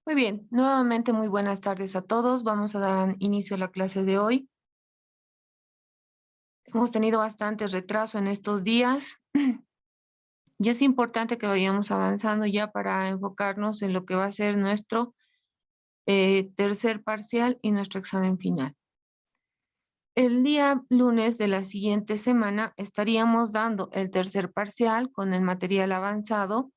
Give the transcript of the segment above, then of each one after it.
Muy bien, nuevamente muy buenas tardes a todos. Vamos a dar inicio a la clase de hoy. Hemos tenido bastante retraso en estos días y es importante que vayamos avanzando ya para enfocarnos en lo que va a ser nuestro tercer parcial y nuestro examen final. El día lunes de la siguiente semana estaríamos dando el tercer parcial con el material avanzado.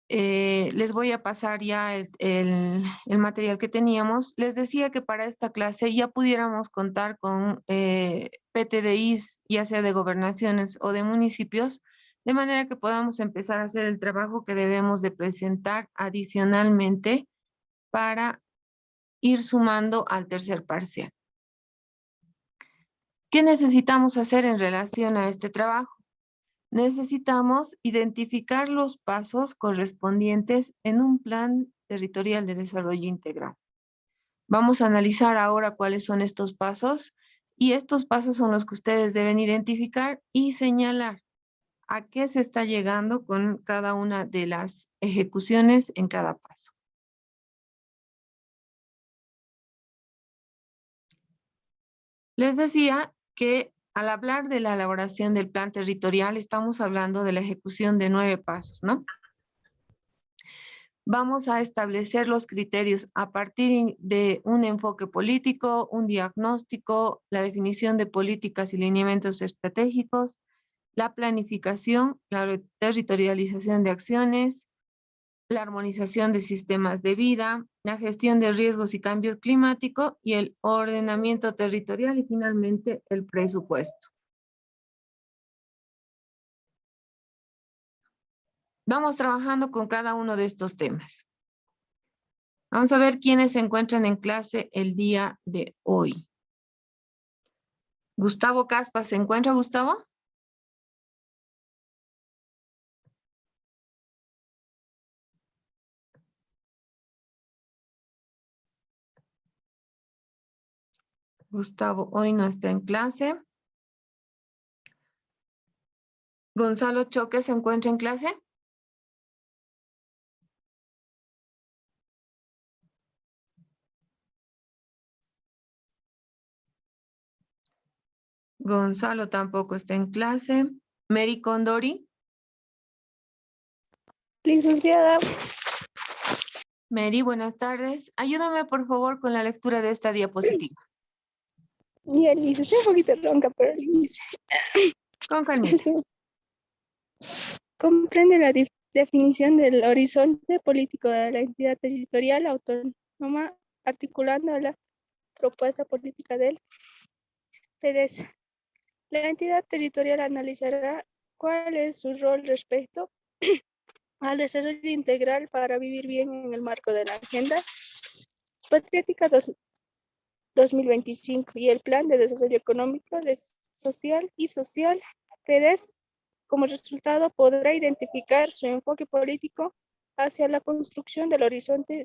Les voy a pasar ya el material que teníamos. Les decía que para esta clase ya pudiéramos contar con PTDIs, ya sea de gobernaciones o de municipios, de manera que podamos empezar a hacer el trabajo que debemos de presentar adicionalmente para ir sumando al tercer parcial. ¿Qué necesitamos hacer en relación a este trabajo? Necesitamos identificar los pasos correspondientes en un plan territorial de desarrollo integral. Vamos a analizar ahora cuáles son estos pasos y estos pasos son los que ustedes deben identificar y señalar a qué se está llegando con cada una de las ejecuciones en cada paso. Les decía que al hablar de la elaboración del plan territorial estamos hablando de la ejecución de 9 pasos, ¿no? Vamos a establecer los criterios a partir de un enfoque político, un diagnóstico, la definición de políticas y lineamientos estratégicos, la planificación, la territorialización de acciones, la armonización de sistemas de vida, la gestión de riesgos y cambio climático y el ordenamiento territorial y finalmente el presupuesto. Vamos trabajando con cada uno de estos temas. Vamos a ver quiénes se encuentran en clase el día de hoy. Gustavo Caspa, ¿se encuentra Gustavo? Gustavo hoy no está en clase. Gonzalo Choque, ¿se encuentra en clase? Gonzalo tampoco está en clase. Mary Condori. Licenciada, Mary, buenas tardes. Ayúdame por favor con la lectura de esta diapositiva. ya Liz, estoy un poquito ronca, pero Liz, Con calmita. comprende la definición del horizonte político de la entidad territorial autónoma, articulando la propuesta política del PDES. La entidad territorial analizará cuál es su rol respecto al desarrollo integral para vivir bien en el marco de la Agenda Patriótica 2025 y el Plan de Desarrollo Económico, Social y Social, PDES. Como resultado, podrá identificar su enfoque político hacia la construcción del horizonte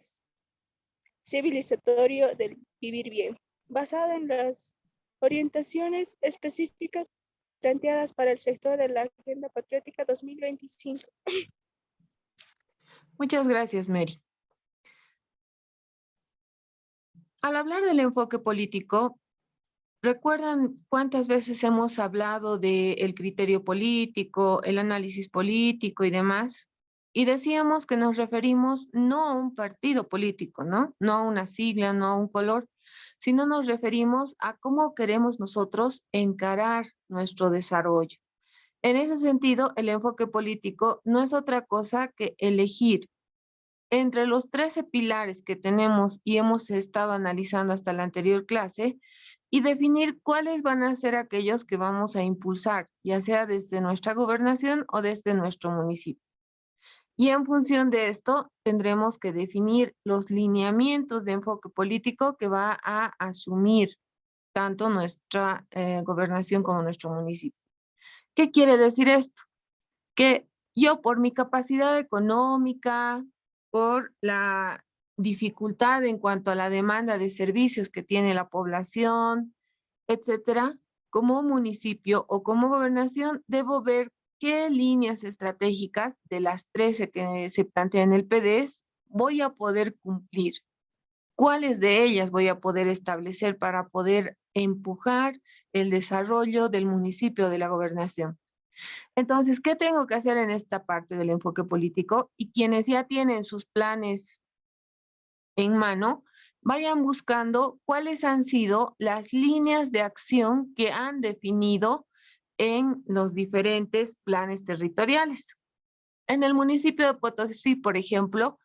civilizatorio del vivir bien, basado en las orientaciones específicas planteadas para el sector de la Agenda Patriótica 2025. Muchas gracias, Mary. Al hablar del enfoque político, ¿recuerdan cuántas veces hemos hablado del criterio político, el análisis político y demás? Y decíamos que nos referimos no a un partido político, ¿no? No a una sigla, no a un color, sino nos referimos a cómo queremos nosotros encarar nuestro desarrollo. En ese sentido, el enfoque político no es otra cosa que elegir entre los 13 pilares que tenemos y hemos estado analizando hasta la anterior clase y definir cuáles van a ser aquellos que vamos a impulsar, ya sea desde nuestra gobernación o desde nuestro municipio. Y en función de esto, tendremos que definir los lineamientos de enfoque político que va a asumir tanto nuestra gobernación como nuestro municipio. ¿Qué quiere decir esto? Que yo por mi capacidad económica, por la dificultad en cuanto a la demanda de servicios que tiene la población, etcétera, como municipio o como gobernación, debo ver qué líneas estratégicas de las 13 que se plantean en el PDES voy a poder cumplir? ¿Cuáles de ellas voy a poder establecer para poder empujar el desarrollo del municipio, de la gobernación? Entonces, ¿qué tengo que hacer en esta parte del enfoque político? Y quienes ya tienen sus planes en mano, vayan buscando cuáles han sido las líneas de acción que han definido en los diferentes planes territoriales. En el municipio de Potosí, por ejemplo,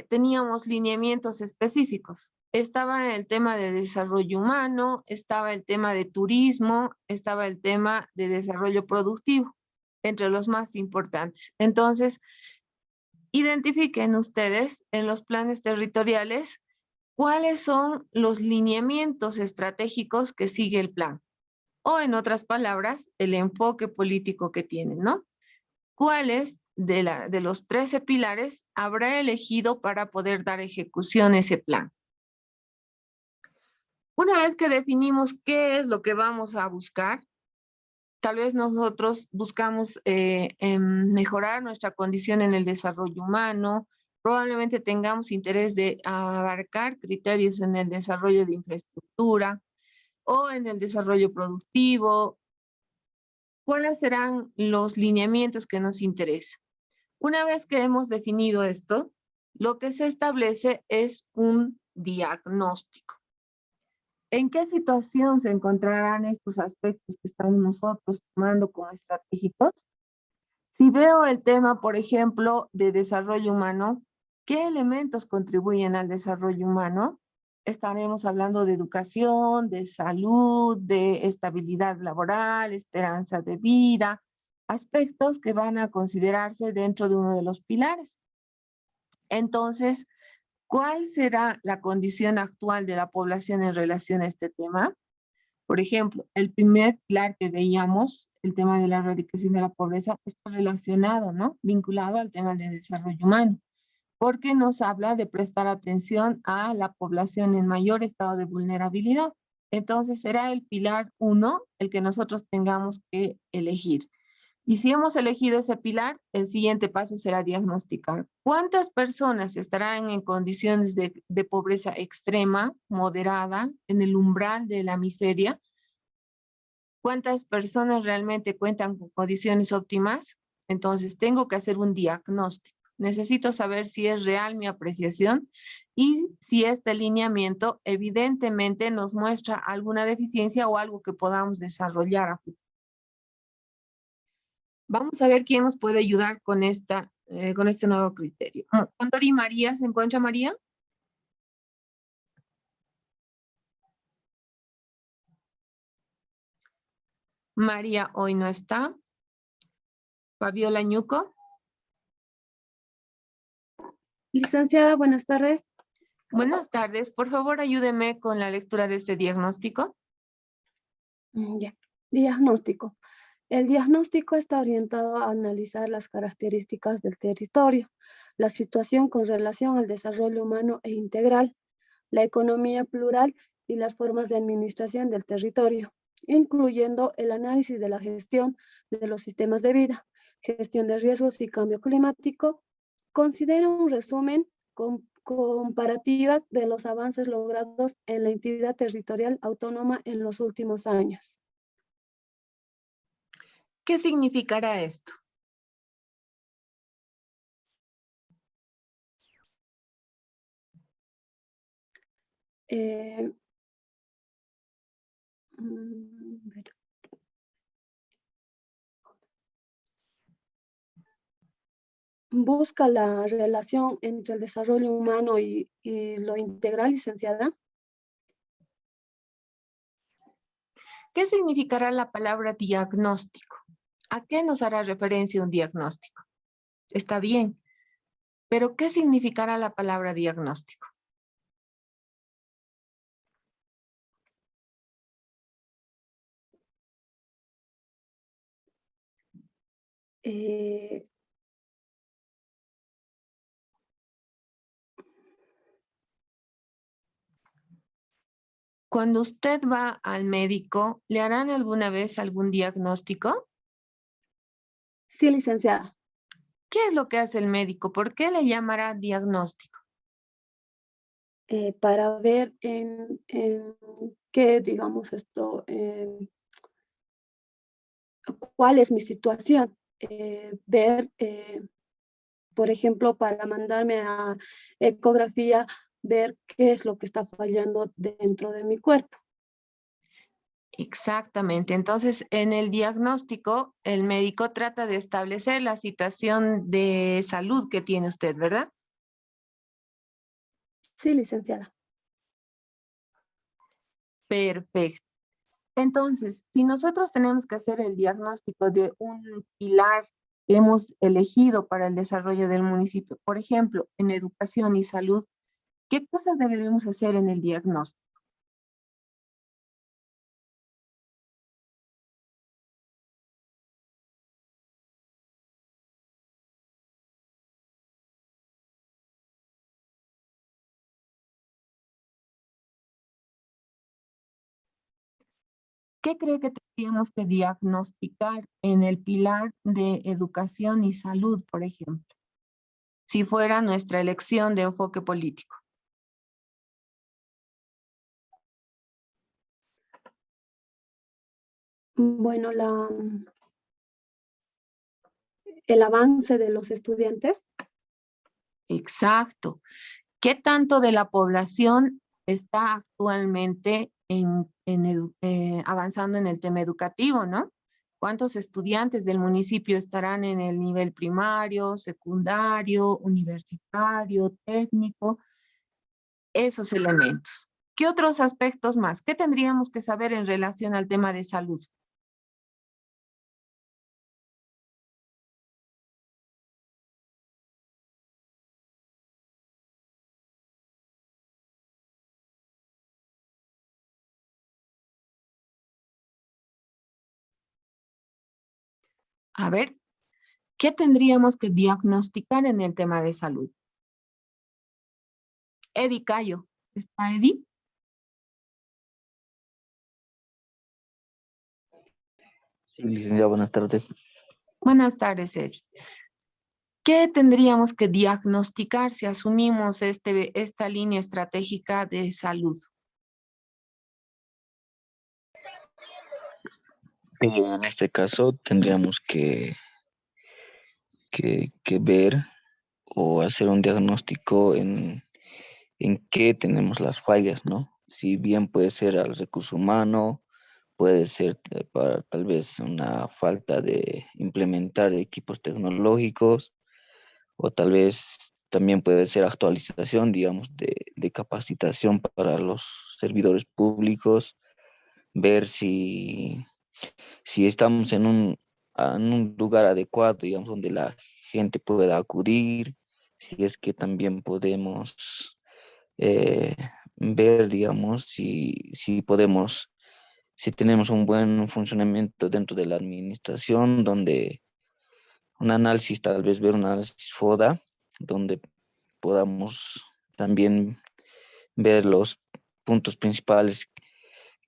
teníamos lineamientos específicos. Estaba el tema de desarrollo humano, estaba el tema de turismo, estaba el tema de desarrollo productivo, entre los más importantes. Entonces, identifiquen ustedes en los planes territoriales cuáles son los lineamientos estratégicos que sigue el plan. O en otras palabras, el enfoque político que tienen, ¿no? ¿Cuáles de los 13 pilares habrá elegido para poder dar ejecución a ese plan? Una vez que definimos qué es lo que vamos a buscar, tal vez nosotros buscamos mejorar nuestra condición en el desarrollo humano, probablemente tengamos interés de abarcar criterios en el desarrollo de infraestructura o en el desarrollo productivo. ¿Cuáles serán los lineamientos que nos interesan? Una vez que hemos definido esto, lo que se establece es un diagnóstico. ¿En qué situación se encontrarán estos aspectos que estamos nosotros tomando como estratégicos? Si veo el tema, por ejemplo, de desarrollo humano, ¿qué elementos contribuyen al desarrollo humano? Estaremos hablando de educación, de salud, de estabilidad laboral, esperanza de vida, aspectos que van a considerarse dentro de uno de los pilares. Entonces, ¿cuál será la condición actual de la población en relación a este tema? Por ejemplo, el primer pilar que veíamos, el tema de la erradicación de la pobreza, está relacionado, ¿no? Vinculado al tema del desarrollo humano, porque nos habla de prestar atención a la población en mayor estado de vulnerabilidad. Entonces, será el pilar 1 el que nosotros tengamos que elegir. Y si hemos elegido ese pilar, el siguiente paso será diagnosticar cuántas personas estarán en condiciones de pobreza extrema, moderada, en el umbral de la miseria, cuántas personas realmente cuentan con condiciones óptimas. Entonces, tengo que hacer un diagnóstico. Necesito saber si es real mi apreciación y si este lineamiento evidentemente nos muestra alguna deficiencia o algo que podamos desarrollar a futuro. Vamos a ver quién nos puede ayudar con este nuevo criterio. Condori María, ¿se encuentra María? María hoy no está. Fabiola Ñuco. Licenciada, buenas tardes. Buenas tardes. Por favor, ayúdeme con la lectura de este diagnóstico. Ya. Diagnóstico. El diagnóstico está orientado a analizar las características del territorio, la situación con relación al desarrollo humano e integral, la economía plural y las formas de administración del territorio, incluyendo el análisis de la gestión de los sistemas de vida, gestión de riesgos y cambio climático. Considera un resumen comparativa de los avances logrados en la entidad territorial autónoma en los últimos años. ¿Qué significará esto? Busca la relación entre el desarrollo humano y lo integral, licenciada. ¿Qué significará la palabra diagnóstico? ¿A qué nos hará referencia un diagnóstico? Está bien, pero ¿qué significará la palabra diagnóstico? Cuando usted va al médico, ¿le harán alguna vez algún diagnóstico? Sí, licenciada. ¿Qué es lo que hace el médico? ¿Por qué le llamará diagnóstico? Para ver en qué, digamos esto, cuál es mi situación. Ver, por ejemplo, para mandarme a ecografía, ver qué es lo que está fallando dentro de mi cuerpo. Exactamente. Entonces, en el diagnóstico, el médico trata de establecer la situación de salud que tiene usted, ¿verdad? Sí, licenciada. Perfecto. Entonces, si nosotros tenemos que hacer el diagnóstico de un pilar que hemos elegido para el desarrollo del municipio, por ejemplo, en educación y salud, ¿qué cosas deberemos hacer en el diagnóstico? ¿Qué cree que tendríamos que diagnosticar en el pilar de educación y salud, por ejemplo, si fuera nuestra elección de enfoque político? Bueno, el avance de los estudiantes. Exacto. ¿Qué tanto de la población está actualmente avanzando en el tema educativo, ¿no? ¿Cuántos estudiantes del municipio estarán en el nivel primario, secundario, universitario, técnico? Esos elementos. ¿Qué otros aspectos más? ¿Qué tendríamos que saber en relación al tema de salud? A ver, ¿qué tendríamos que diagnosticar en el tema de salud? Edi Cayo. ¿Está Edi? Sí, licenciado, buenas tardes. Buenas tardes, Edi. ¿Qué tendríamos que diagnosticar si asumimos esta línea estratégica de salud? En este caso tendríamos que ver o hacer un diagnóstico en qué tenemos las fallas, ¿no? Si bien puede ser al recurso humano, puede ser para tal vez una falta de implementar equipos tecnológicos, o tal vez también puede ser actualización, digamos, de capacitación para los servidores públicos, ver si estamos en un lugar adecuado, digamos, donde la gente pueda acudir, si es que también podemos eh, ver, digamos, si podemos, si tenemos un buen funcionamiento dentro de la administración, donde un análisis, tal vez ver un análisis FODA, donde podamos también ver los puntos principales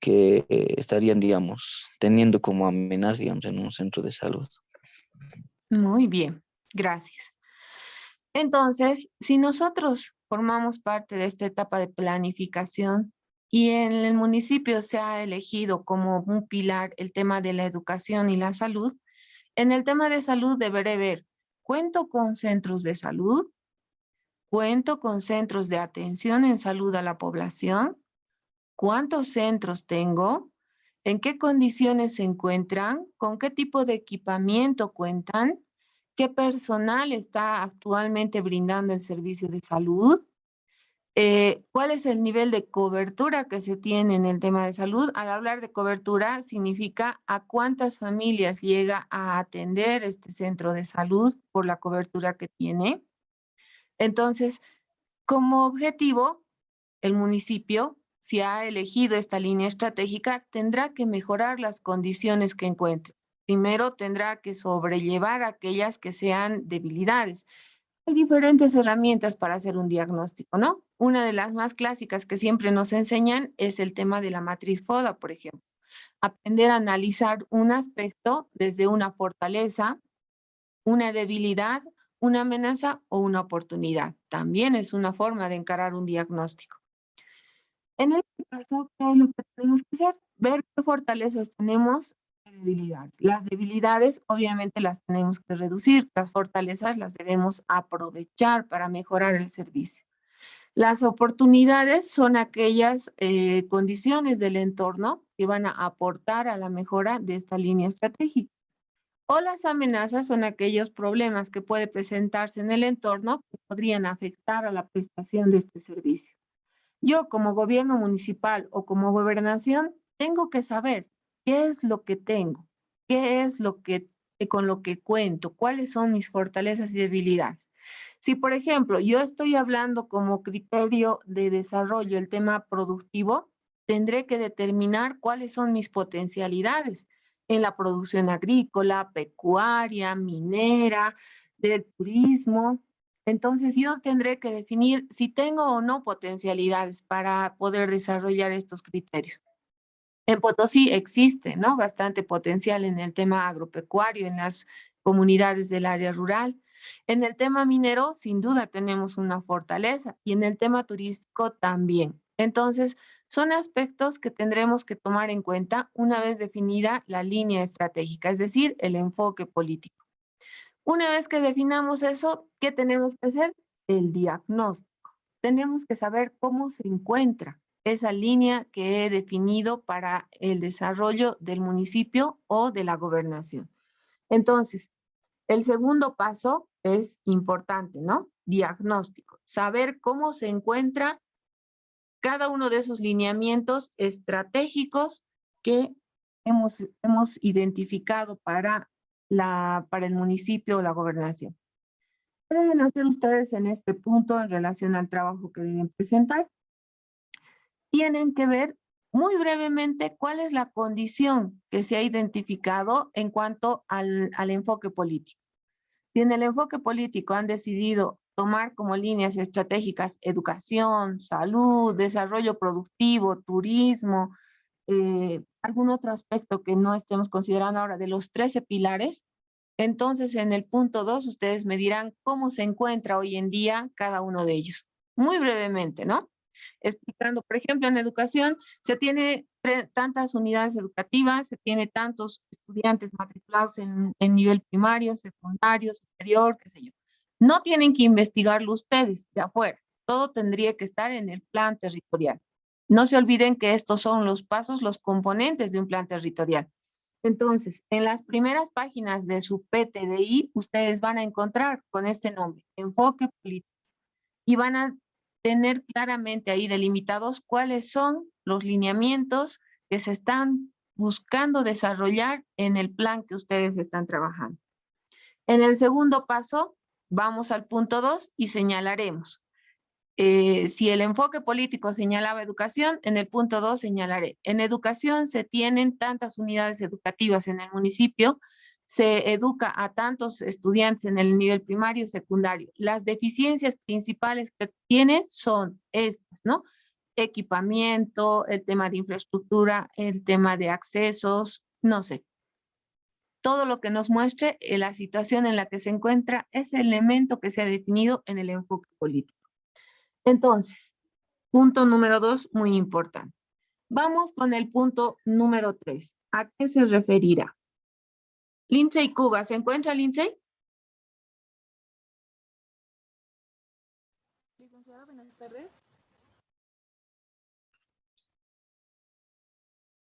que estarían, digamos, teniendo como amenaza, digamos, en un centro de salud. Muy bien, gracias. Entonces, si nosotros formamos parte de esta etapa de planificación y en el municipio se ha elegido como un pilar el tema de la educación y la salud, en el tema de salud deberé ver, ¿cuento con centros de salud? ¿Cuento con centros de atención en salud a la población? ¿Cuántos centros tengo? ¿En qué condiciones se encuentran? ¿Con qué tipo de equipamiento cuentan? ¿Qué personal está actualmente brindando el servicio de salud? ¿Cuál es el nivel de cobertura que se tiene en el tema de salud? Al hablar de cobertura, significa a cuántas familias llega a atender este centro de salud por la cobertura que tiene. Entonces, como objetivo, el municipio, si ha elegido esta línea estratégica, tendrá que mejorar las condiciones que encuentre. Primero tendrá que sobrellevar aquellas que sean debilidades. Hay diferentes herramientas para hacer un diagnóstico, ¿no? Una de las más clásicas que siempre nos enseñan es el tema de la matriz FODA, por ejemplo. Aprender a analizar un aspecto desde una fortaleza, una debilidad, una amenaza o una oportunidad. También es una forma de encarar un diagnóstico. En este caso, ¿qué es lo que tenemos que hacer? Ver qué fortalezas tenemos y debilidades. Las debilidades, obviamente, las tenemos que reducir. Las fortalezas las debemos aprovechar para mejorar el servicio. Las oportunidades son aquellas condiciones del entorno que van a aportar a la mejora de esta línea estratégica. O las amenazas son aquellos problemas que puede presentarse en el entorno que podrían afectar a la prestación de este servicio. Yo como gobierno municipal o como gobernación tengo que saber qué es lo que tengo, qué es lo que con lo que cuento, cuáles son mis fortalezas y debilidades. Si, por ejemplo, yo estoy hablando como criterio de desarrollo el tema productivo, tendré que determinar cuáles son mis potencialidades en la producción agrícola, pecuaria, minera, del turismo. Entonces yo tendré que definir si tengo o no potencialidades para poder desarrollar estos criterios. En Potosí existe, ¿no? Bastante potencial en el tema agropecuario, en las comunidades del área rural. En el tema minero, sin duda tenemos una fortaleza y en el tema turístico también. Entonces, son aspectos que tendremos que tomar en cuenta una vez definida la línea estratégica, es decir, el enfoque político. Una vez que definamos eso, ¿qué tenemos que hacer? El diagnóstico. Tenemos que saber cómo se encuentra esa línea que he definido para el desarrollo del municipio o de la gobernación. Entonces, el segundo paso es importante, ¿no? Diagnóstico. Saber cómo se encuentra cada uno de esos lineamientos estratégicos que hemos identificado para el municipio o la gobernación. ¿Qué deben hacer ustedes en este punto en relación al trabajo que deben presentar? Tienen que ver muy brevemente cuál es la condición que se ha identificado en cuanto al enfoque político. Si en el enfoque político han decidido tomar como líneas estratégicas educación, salud, desarrollo productivo, turismo, algún otro aspecto que no estemos considerando ahora de los 13 pilares, entonces en el punto 2 ustedes me dirán cómo se encuentra hoy en día cada uno de ellos. Muy brevemente, ¿no? Explicando, por ejemplo, en educación se tiene tantas unidades educativas, se tiene tantos estudiantes matriculados en nivel primario, secundario, superior, qué sé yo. No tienen que investigarlo ustedes de afuera, todo tendría que estar en el plan territorial. No se olviden que estos son los pasos, los componentes de un plan territorial. Entonces, en las primeras páginas de su PTDI, ustedes van a encontrar con este nombre, enfoque político, y van a tener claramente ahí delimitados cuáles son los lineamientos que se están buscando desarrollar en el plan que ustedes están trabajando. En el segundo paso, vamos al punto 2 y señalaremos. Si el enfoque político señalaba educación, en el punto 2 señalaré. En educación se tienen tantas unidades educativas en el municipio, se educa a tantos estudiantes en el nivel primario y secundario. Las deficiencias principales que tiene son estas, ¿no? Equipamiento, el tema de infraestructura, el tema de accesos, no sé. Todo lo que nos muestre la situación en la que se encuentra ese elemento que se ha definido en el enfoque político. Entonces, punto número 2, muy importante. Vamos con el punto número 3. ¿A qué se referirá? Lindsay Cuba, ¿se encuentra Lindsay? Licenciada, buenas tardes.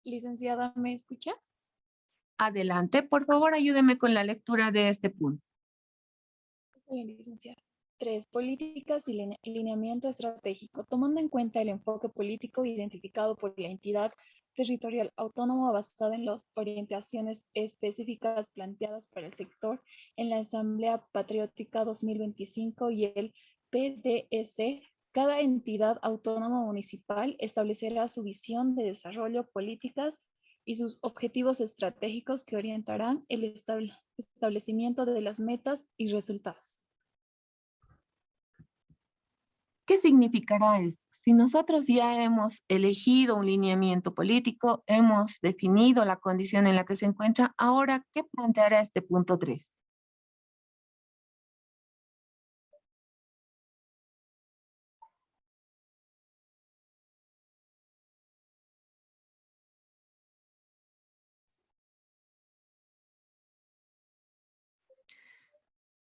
Licenciada, ¿me escucha? Adelante, por favor, ayúdeme con la lectura de este punto. Bien, licenciada. 3. Políticas y lineamiento estratégico. Tomando en cuenta el enfoque político identificado por la entidad territorial autónoma basada en las orientaciones específicas planteadas para el sector en la Asamblea Patriótica 2025 y el PDS, cada entidad autónoma municipal establecerá su visión de desarrollo, políticas y sus objetivos estratégicos que orientarán el establecimiento de las metas y resultados. ¿Qué significará esto? Si nosotros ya hemos elegido un lineamiento político, hemos definido la condición en la que se encuentra, ahora, ¿qué planteará este punto 3?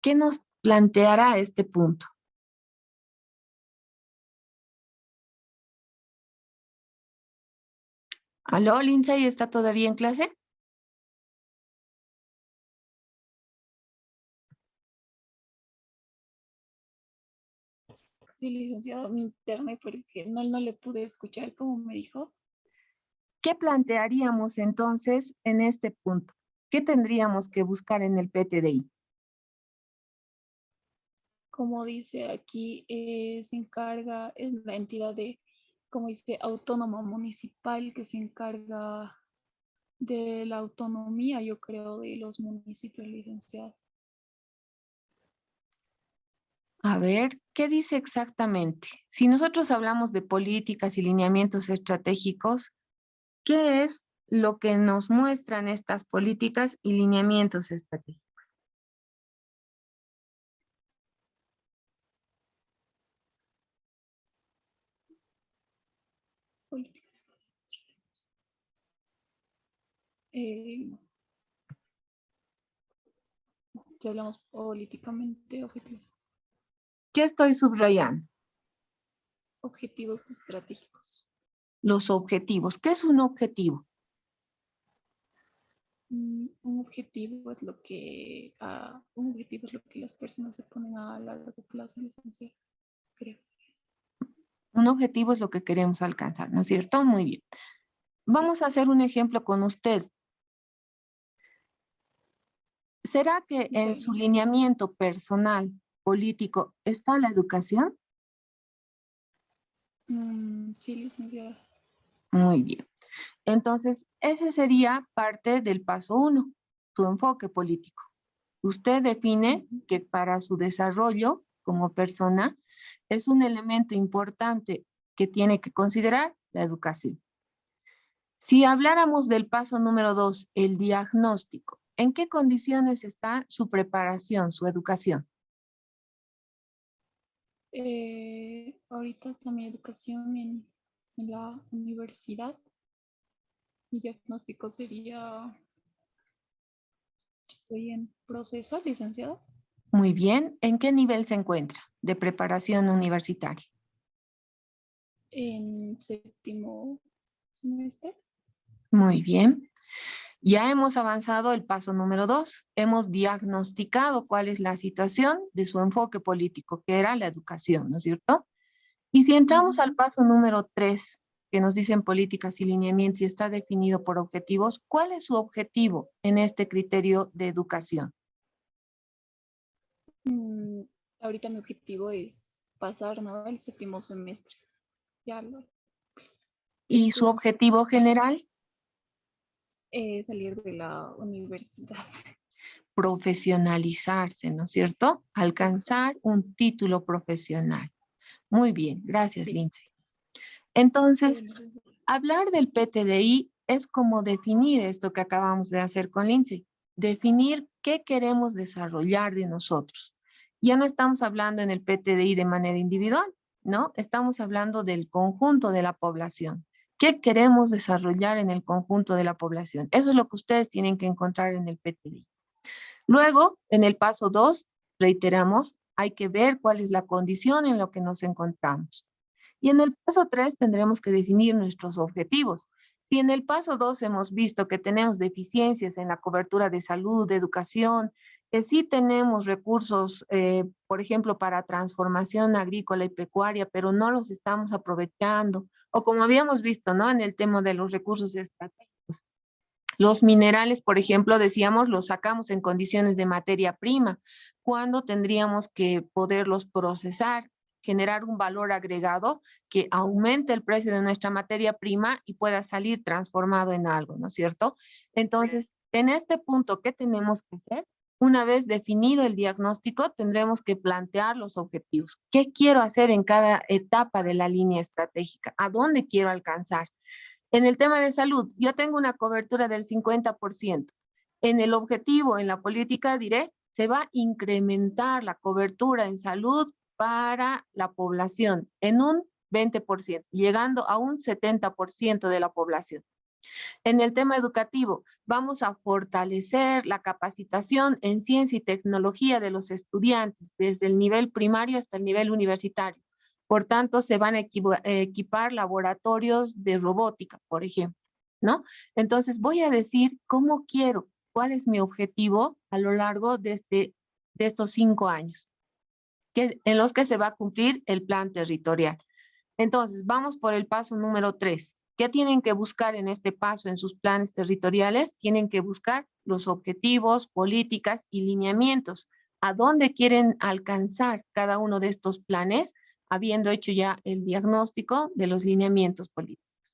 ¿Qué nos planteará este punto? ¿Aló, Lindsay, está todavía en clase? Sí, licenciado, mi internet, porque no le pude escuchar como me dijo. ¿Qué plantearíamos entonces en este punto? ¿Qué tendríamos que buscar en el PTDI? Como dice aquí, se encarga, es la entidad de, como dice, autónoma municipal que se encarga de la autonomía, yo creo, de los municipios, licenciado. A ver, ¿qué dice exactamente? Si nosotros hablamos de políticas y lineamientos estratégicos, ¿qué es lo que nos muestran estas políticas y lineamientos estratégicos? Políticas. Eh, si hablamos políticamente, ¿Qué estoy subrayando? objetivos estratégicos. Los objetivos. ¿Qué es un objetivo? Un objetivo es lo que las personas se ponen a largo plazo, licenciado, creo. Un objetivo es lo que queremos alcanzar, ¿no es cierto? Muy bien. Vamos a hacer un ejemplo con usted. ¿Será que en su lineamiento personal, político, está la educación? Sí, licenciada. Muy bien. Entonces, ese sería parte del paso 1, su enfoque político. Usted define que para su desarrollo como persona es un elemento importante que tiene que considerar la educación. Si habláramos del paso número 2, el diagnóstico, ¿en qué condiciones está su preparación, su educación? Ahorita está mi educación en la universidad. Mi diagnóstico sería, estoy en proceso, licenciado, Muy bien. ¿En qué nivel se encuentra de preparación universitaria? en séptimo semestre. Muy bien. Ya hemos avanzado el paso número 2. Hemos diagnosticado cuál es la situación de su enfoque político, que era la educación, ¿no es cierto? Y si entramos al paso número 3, que nos dicen políticas y lineamientos y está definido por objetivos, ¿cuál es su objetivo en este criterio de educación? Ahorita mi objetivo es pasar, ¿no?, el séptimo semestre. Ya lo, ¿Y su después objetivo general? salir de la universidad. Profesionalizarse, ¿no es cierto? Alcanzar un título profesional. Muy bien, gracias, Sí. Lindsay. Entonces, hablar del PTDI es como definir esto que acabamos de hacer con Lindsay, definir qué queremos desarrollar de nosotros. Ya no estamos hablando en el PTDI de manera individual, ¿no? Estamos hablando del conjunto de la población. ¿Qué queremos desarrollar en el conjunto de la población? Eso es lo que ustedes tienen que encontrar en el PTDI. Luego, en el paso 2, reiteramos, hay que ver cuál es la condición en la que nos encontramos. Y en el paso 3 tendremos que definir nuestros objetivos. Si en el paso 2 hemos visto que tenemos deficiencias en la cobertura de salud, de educación, que sí tenemos recursos, por ejemplo, para transformación agrícola y pecuaria, pero no los estamos aprovechando, o como habíamos visto, ¿no?, en el tema de los recursos estratégicos. Los minerales, por ejemplo, decíamos, los sacamos en condiciones de materia prima, cuando tendríamos que poderlos procesar, generar un valor agregado que aumente el precio de nuestra materia prima y pueda salir transformado en algo, ¿no es cierto? Entonces, en este punto, ¿qué tenemos que hacer? Una vez definido el diagnóstico, tendremos que plantear los objetivos. ¿Qué quiero hacer en cada etapa de la línea estratégica? ¿A dónde quiero alcanzar? En el tema de salud, yo tengo una cobertura del 50%. En el objetivo, en la política, diré, se va a incrementar la cobertura en salud para la población en un 20%, llegando a un 70% de la población. En el tema educativo, vamos a fortalecer la capacitación en ciencia y tecnología de los estudiantes, desde el nivel primario hasta el nivel universitario. Por tanto, se van a equipar laboratorios de robótica, por ejemplo, ¿no? Entonces, voy a decir cómo quiero, cuál es mi objetivo a lo largo de estos 5 años, en los que se va a cumplir el plan territorial. Entonces, vamos por el paso número 3. ¿Qué tienen que buscar en este paso, en sus planes territoriales? Tienen que buscar los objetivos, políticas y lineamientos. ¿A dónde quieren alcanzar cada uno de estos planes, habiendo hecho ya el diagnóstico de los lineamientos políticos?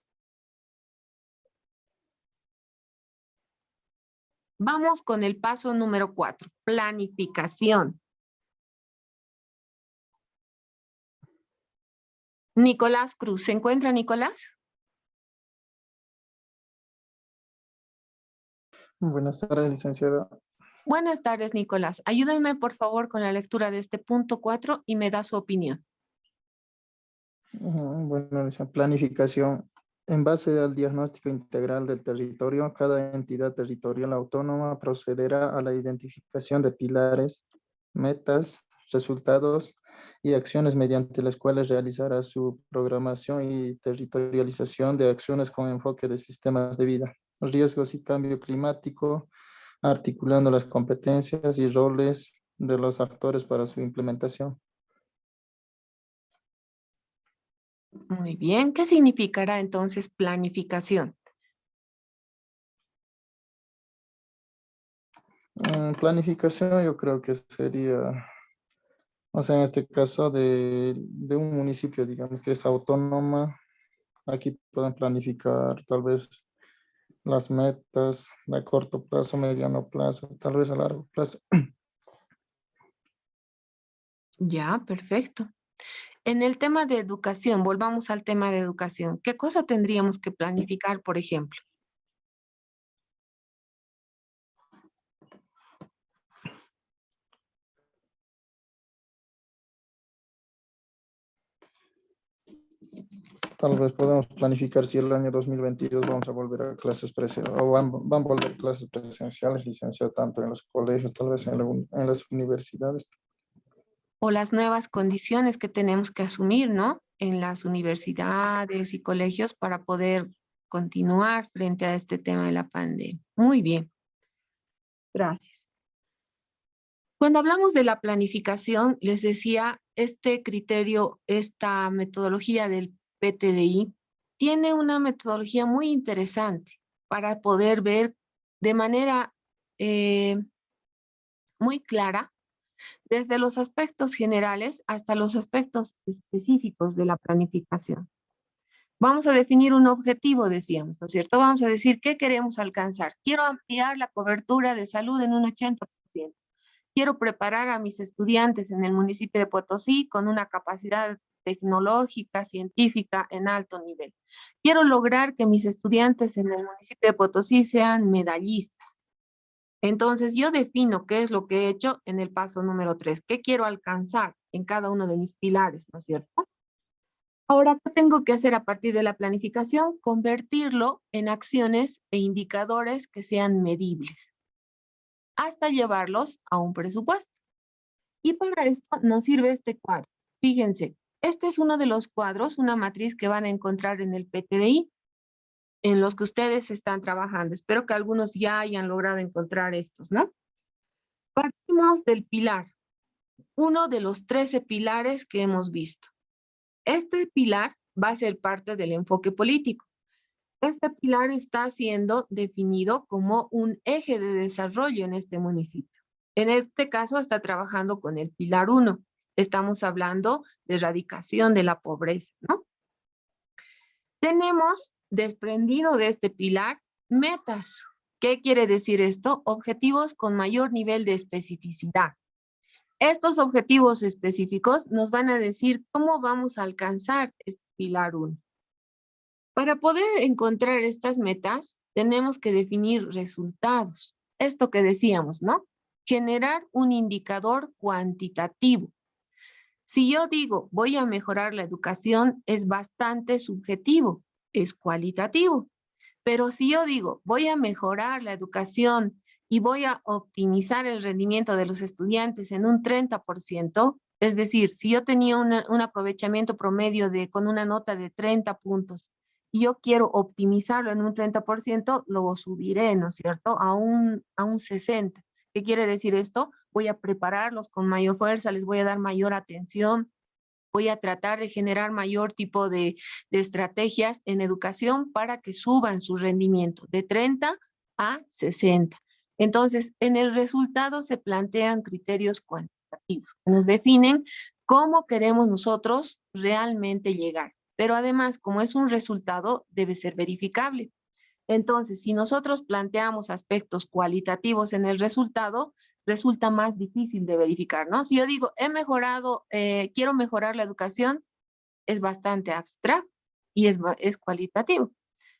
Vamos con el paso número 4, planificación. Nicolás Cruz, ¿se encuentra Nicolás? Buenas tardes, licenciada. Buenas tardes, Nicolás. Ayúdenme, por favor, con la lectura de este punto 4 y me da su opinión. Bueno, licenciada, planificación. En base al diagnóstico integral del territorio, cada entidad territorial autónoma procederá a la identificación de pilares, metas, resultados y acciones mediante las cuales realizará su programación y territorialización de acciones con enfoque de sistemas de vida, riesgos y cambio climático, articulando las competencias y roles de los actores para su implementación. Muy bien. ¿Qué significará entonces planificación? Planificación yo creo que sería, o sea, en este caso de un municipio, digamos, que es autónoma, aquí pueden planificar tal vez las metas a corto plazo, mediano plazo, tal vez a largo plazo. Ya, perfecto. En el tema de educación, volvamos al tema de educación. ¿Qué cosa tendríamos que planificar, por ejemplo? Tal vez podemos planificar si el año 2022 vamos a volver a clases presenciales, o van a volver clases presenciales, licenciado, tanto en los colegios, tal vez en las universidades. O las nuevas condiciones que tenemos que asumir, ¿no? En las universidades y colegios para poder continuar frente a este tema de la pandemia. Muy bien. Gracias. Cuando hablamos de la planificación, les decía, este criterio, esta metodología del PTDI, tiene una metodología muy interesante para poder ver de manera muy clara, desde los aspectos generales hasta los aspectos específicos de la planificación. Vamos a definir un objetivo, decíamos, ¿no es cierto? Vamos a decir qué queremos alcanzar. Quiero ampliar la cobertura de salud en un 80%. Quiero preparar a mis estudiantes en el municipio de Potosí con una capacidad tecnológica, científica en alto nivel. Quiero lograr que mis estudiantes en el municipio de Potosí sean medallistas. Entonces yo defino qué es lo que he hecho en el paso número 3, qué quiero alcanzar en cada uno de mis pilares, ¿no es cierto? Ahora, ¿qué tengo que hacer a partir de la planificación? Convertirlo en acciones e indicadores que sean medibles, hasta llevarlos a un presupuesto. Y para esto nos sirve este cuadro. Fíjense, este es uno de los cuadros, una matriz que van a encontrar en el PTDI, en los que ustedes están trabajando. Espero que algunos ya hayan logrado encontrar estos, ¿no? Partimos del pilar, uno de los 13 pilares que hemos visto. Este pilar va a ser parte del enfoque político. Este pilar está siendo definido como un eje de desarrollo en este municipio. En este caso está trabajando con el pilar 1. Estamos hablando de erradicación de la pobreza, ¿no? Tenemos desprendido de este pilar metas. ¿Qué quiere decir esto? Objetivos con mayor nivel de especificidad. Estos objetivos específicos nos van a decir cómo vamos a alcanzar este pilar 1. Para poder encontrar estas metas, tenemos que definir resultados. Esto que decíamos, ¿no? Generar un indicador cuantitativo. Si yo digo, voy a mejorar la educación, es bastante subjetivo, es cualitativo. Pero si yo digo, voy a mejorar la educación y voy a optimizar el rendimiento de los estudiantes en un 30%, es decir, si yo tenía un aprovechamiento promedio con una nota de 30 puntos y yo quiero optimizarlo en un 30%, lo subiré, ¿no es cierto?, a un 60. ¿Qué quiere decir esto? Voy a prepararlos con mayor fuerza, les voy a dar mayor atención, voy a tratar de generar mayor tipo de estrategias en educación para que suban su rendimiento de 30 a 60. Entonces, en el resultado se plantean criterios cuantitativos que nos definen cómo queremos nosotros realmente llegar. Pero además, como es un resultado, debe ser verificable. Entonces, si nosotros planteamos aspectos cualitativos en el resultado, resulta más difícil de verificar, ¿no? Si yo digo, he mejorado, quiero mejorar la educación, es bastante abstracto y es cualitativo.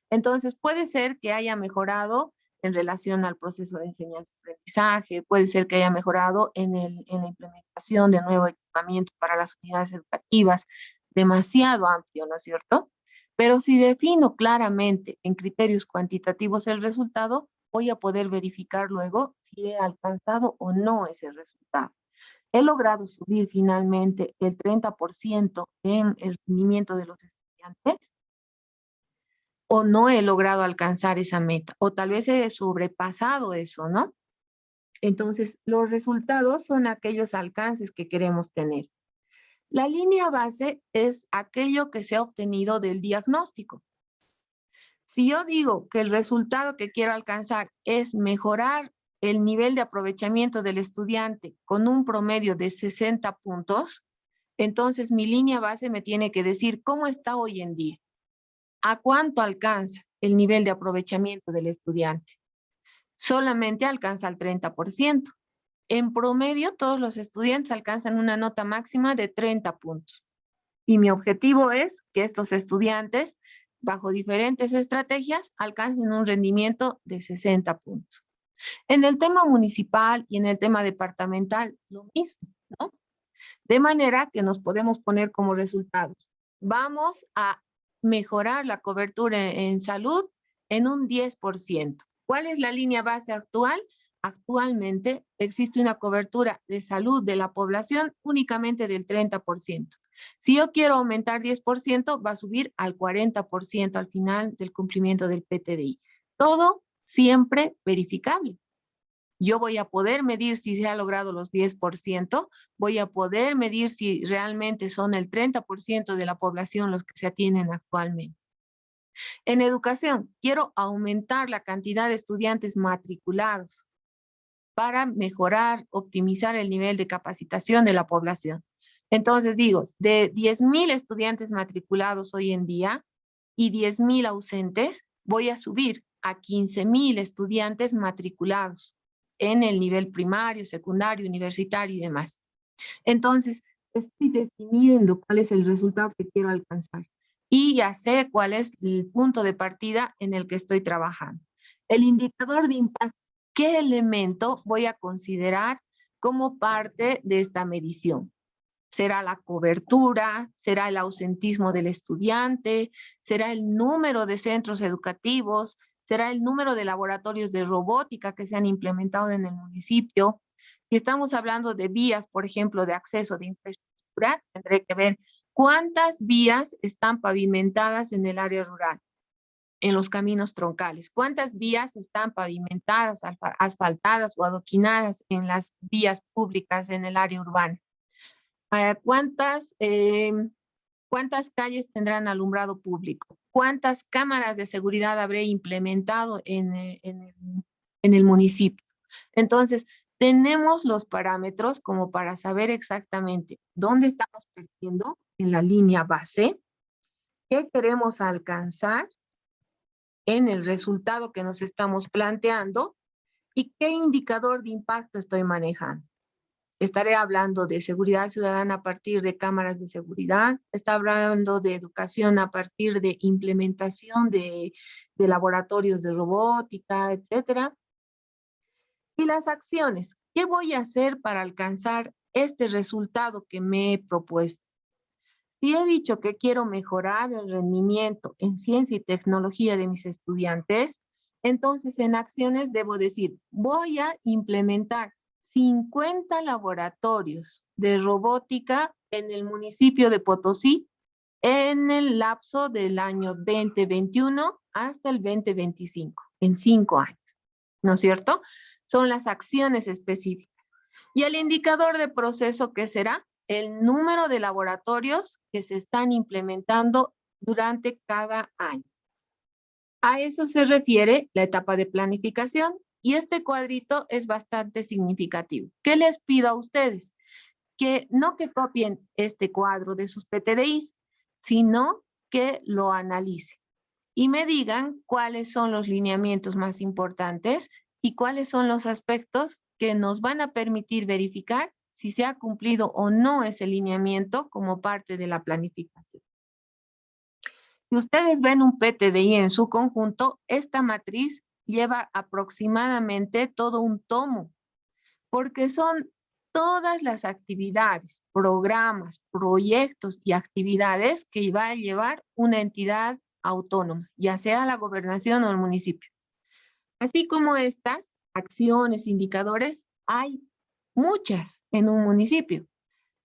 Entonces, puede ser que haya mejorado en relación al proceso de enseñanza-aprendizaje, puede ser que haya mejorado en la implementación de nuevo equipamiento para las unidades educativas, demasiado amplio, ¿no es cierto? Pero si defino claramente en criterios cuantitativos el resultado, voy a poder verificar luego si he alcanzado o no ese resultado. He logrado subir finalmente el 30% en el rendimiento de los estudiantes, o no he logrado alcanzar esa meta, o tal vez he sobrepasado eso, ¿no? Entonces, los resultados son aquellos alcances que queremos tener. La línea base es aquello que se ha obtenido del diagnóstico. Si yo digo que el resultado que quiero alcanzar es mejorar el nivel de aprovechamiento del estudiante con un promedio de 60 puntos, entonces mi línea base me tiene que decir cómo está hoy en día. ¿A cuánto alcanza el nivel de aprovechamiento del estudiante? Solamente alcanza el 30%. En promedio, todos los estudiantes alcanzan una nota máxima de 30 puntos. Y mi objetivo es que estos estudiantes, bajo diferentes estrategias, alcancen un rendimiento de 60 puntos. En el tema municipal y en el tema departamental, lo mismo, ¿no? De manera que nos podemos poner como resultados. Vamos a mejorar la cobertura en salud en un 10%. ¿Cuál es la línea base actual? Actualmente existe una cobertura de salud de la población únicamente del 30%. Si yo quiero aumentar 10%, va a subir al 40% al final del cumplimiento del PTDI. Todo siempre verificable. Yo voy a poder medir si se ha logrado los 10%, voy a poder medir si realmente son el 30% de la población los que se atienden actualmente. En educación, quiero aumentar la cantidad de estudiantes matriculados para mejorar, optimizar el nivel de capacitación de la población. Entonces digo, de 10,000 estudiantes matriculados hoy en día y 10,000 ausentes, voy a subir a 15,000 estudiantes matriculados en el nivel primario, secundario, universitario y demás. Entonces, estoy definiendo cuál es el resultado que quiero alcanzar y ya sé cuál es el punto de partida en el que estoy trabajando. El indicador de impacto, ¿qué elemento voy a considerar como parte de esta medición? ¿Será la cobertura? ¿Será el ausentismo del estudiante? ¿Será el número de centros educativos? ¿Será el número de laboratorios de robótica que se han implementado en el municipio? Si estamos hablando de vías, por ejemplo, de acceso de infraestructura, tendré que ver cuántas vías están pavimentadas en el área rural, en los caminos troncales. ¿Cuántas vías están pavimentadas, asfaltadas o adoquinadas en las vías públicas en el área urbana? ¿Cuántas calles tendrán alumbrado público? ¿Cuántas cámaras de seguridad habré implementado en el municipio? Entonces, tenemos los parámetros como para saber exactamente dónde estamos partiendo en la línea base, qué queremos alcanzar en el resultado que nos estamos planteando y qué indicador de impacto estoy manejando. Estaré hablando de seguridad ciudadana a partir de cámaras de seguridad, está hablando de educación a partir de implementación de laboratorios de robótica, etcétera. Y las acciones, ¿qué voy a hacer para alcanzar este resultado que me he propuesto? Si he dicho que quiero mejorar el rendimiento en ciencia y tecnología de mis estudiantes, entonces en acciones debo decir, voy a implementar 50 laboratorios de robótica en el municipio de Potosí en el lapso del año 2021 hasta el 2025, en 5 años, ¿no es cierto? Son las acciones específicas. Y el indicador de proceso, ¿qué será? El número de laboratorios que se están implementando durante cada año. A eso se refiere la etapa de planificación y este cuadrito es bastante significativo. ¿Qué les pido a ustedes? Que no que copien este cuadro de sus PTDIs, sino que lo analicen y me digan cuáles son los lineamientos más importantes y cuáles son los aspectos que nos van a permitir verificar si se ha cumplido o no ese lineamiento como parte de la planificación. Si ustedes ven un PTDI en su conjunto, esta matriz lleva aproximadamente todo un tomo, porque son todas las actividades, programas, proyectos y actividades que va a llevar una entidad autónoma, ya sea la gobernación o el municipio. Así como estas acciones, indicadores, hay muchas en un municipio.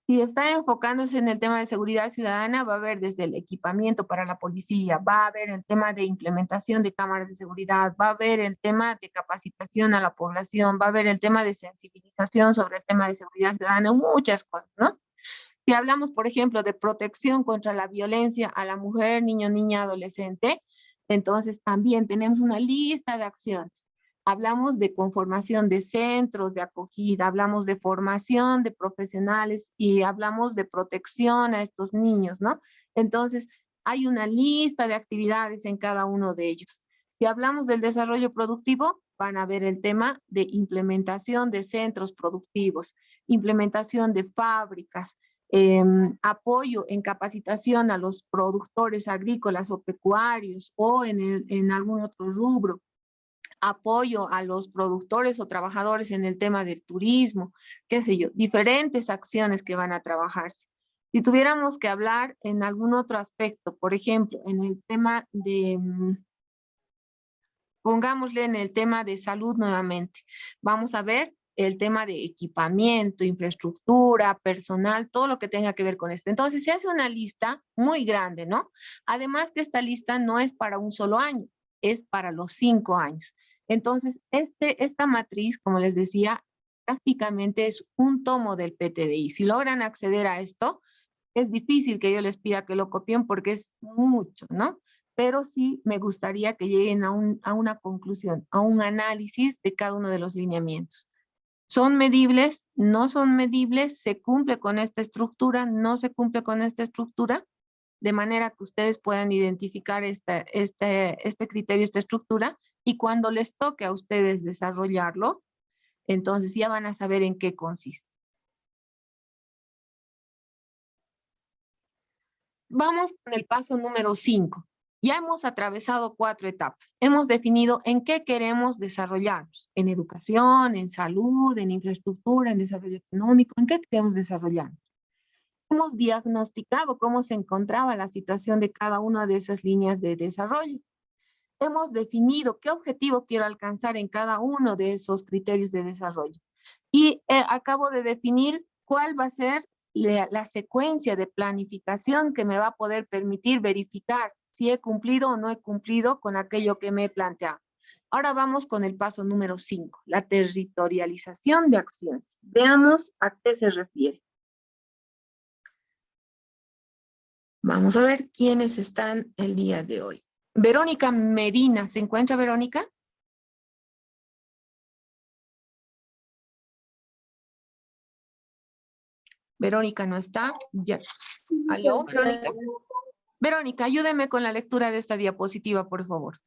Si está enfocándose en el tema de seguridad ciudadana, va a haber desde el equipamiento para la policía, va a haber el tema de implementación de cámaras de seguridad, va a haber el tema de capacitación a la población, va a haber el tema de sensibilización sobre el tema de seguridad ciudadana, muchas cosas, ¿no? Si hablamos, por ejemplo, de protección contra la violencia a la mujer, niño, niña, adolescente, entonces también tenemos una lista de acciones. Hablamos de conformación de centros de acogida, hablamos de formación de profesionales y hablamos de protección a estos niños, ¿no? Entonces, hay una lista de actividades en cada uno de ellos. Si hablamos del desarrollo productivo, van a ver el tema de implementación de centros productivos, implementación de fábricas, apoyo en capacitación a los productores agrícolas o pecuarios o en algún otro rubro, apoyo a los productores o trabajadores en el tema del turismo, qué sé yo, diferentes acciones que van a trabajarse. Si tuviéramos que hablar en algún otro aspecto, por ejemplo, en el tema de, pongámosle en el tema de salud nuevamente, vamos a ver el tema de equipamiento, infraestructura, personal, todo lo que tenga que ver con esto. Entonces se hace una lista muy grande, ¿no? Además que esta lista no es para un solo año, es para los 5 años. Entonces, esta matriz, como les decía, prácticamente es un tomo del PTDI. Si logran acceder a esto, es difícil que yo les pida que lo copien porque es mucho, ¿no? Pero sí me gustaría que lleguen a una conclusión, a un análisis de cada uno de los lineamientos. ¿Son medibles? ¿No son medibles? ¿Se cumple con esta estructura? ¿No se cumple con esta estructura? De manera que ustedes puedan identificar este criterio, esta estructura, y cuando les toque a ustedes desarrollarlo, entonces ya van a saber en qué consiste. Vamos con el paso número 5. Ya hemos atravesado 4 etapas. Hemos definido en qué queremos desarrollarnos. En educación, en salud, en infraestructura, en desarrollo económico. ¿En qué queremos desarrollarnos? Hemos diagnosticado cómo se encontraba la situación de cada una de esas líneas de desarrollo. Hemos definido qué objetivo quiero alcanzar en cada uno de esos criterios de desarrollo. Y acabo de definir cuál va a ser la secuencia de planificación que me va a poder permitir verificar si he cumplido o no he cumplido con aquello que me he planteado. Ahora vamos con el paso número 5, la territorialización de acciones. Veamos a qué se refiere. Vamos a ver quiénes están el día de hoy. Verónica Medina, ¿se encuentra Verónica? Verónica no está. Ya. ¿Aló, Verónica? Verónica, ayúdeme con la lectura de esta diapositiva, por favor.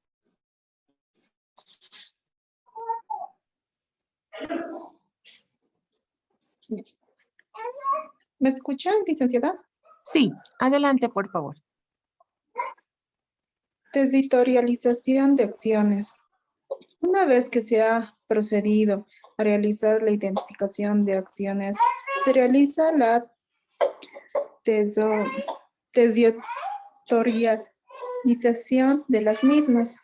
¿Me escuchan, licenciada? Sí, adelante, por favor. Territorialización de acciones. Una vez que se ha procedido a realizar la identificación de acciones, se realiza la territorialización de las mismas.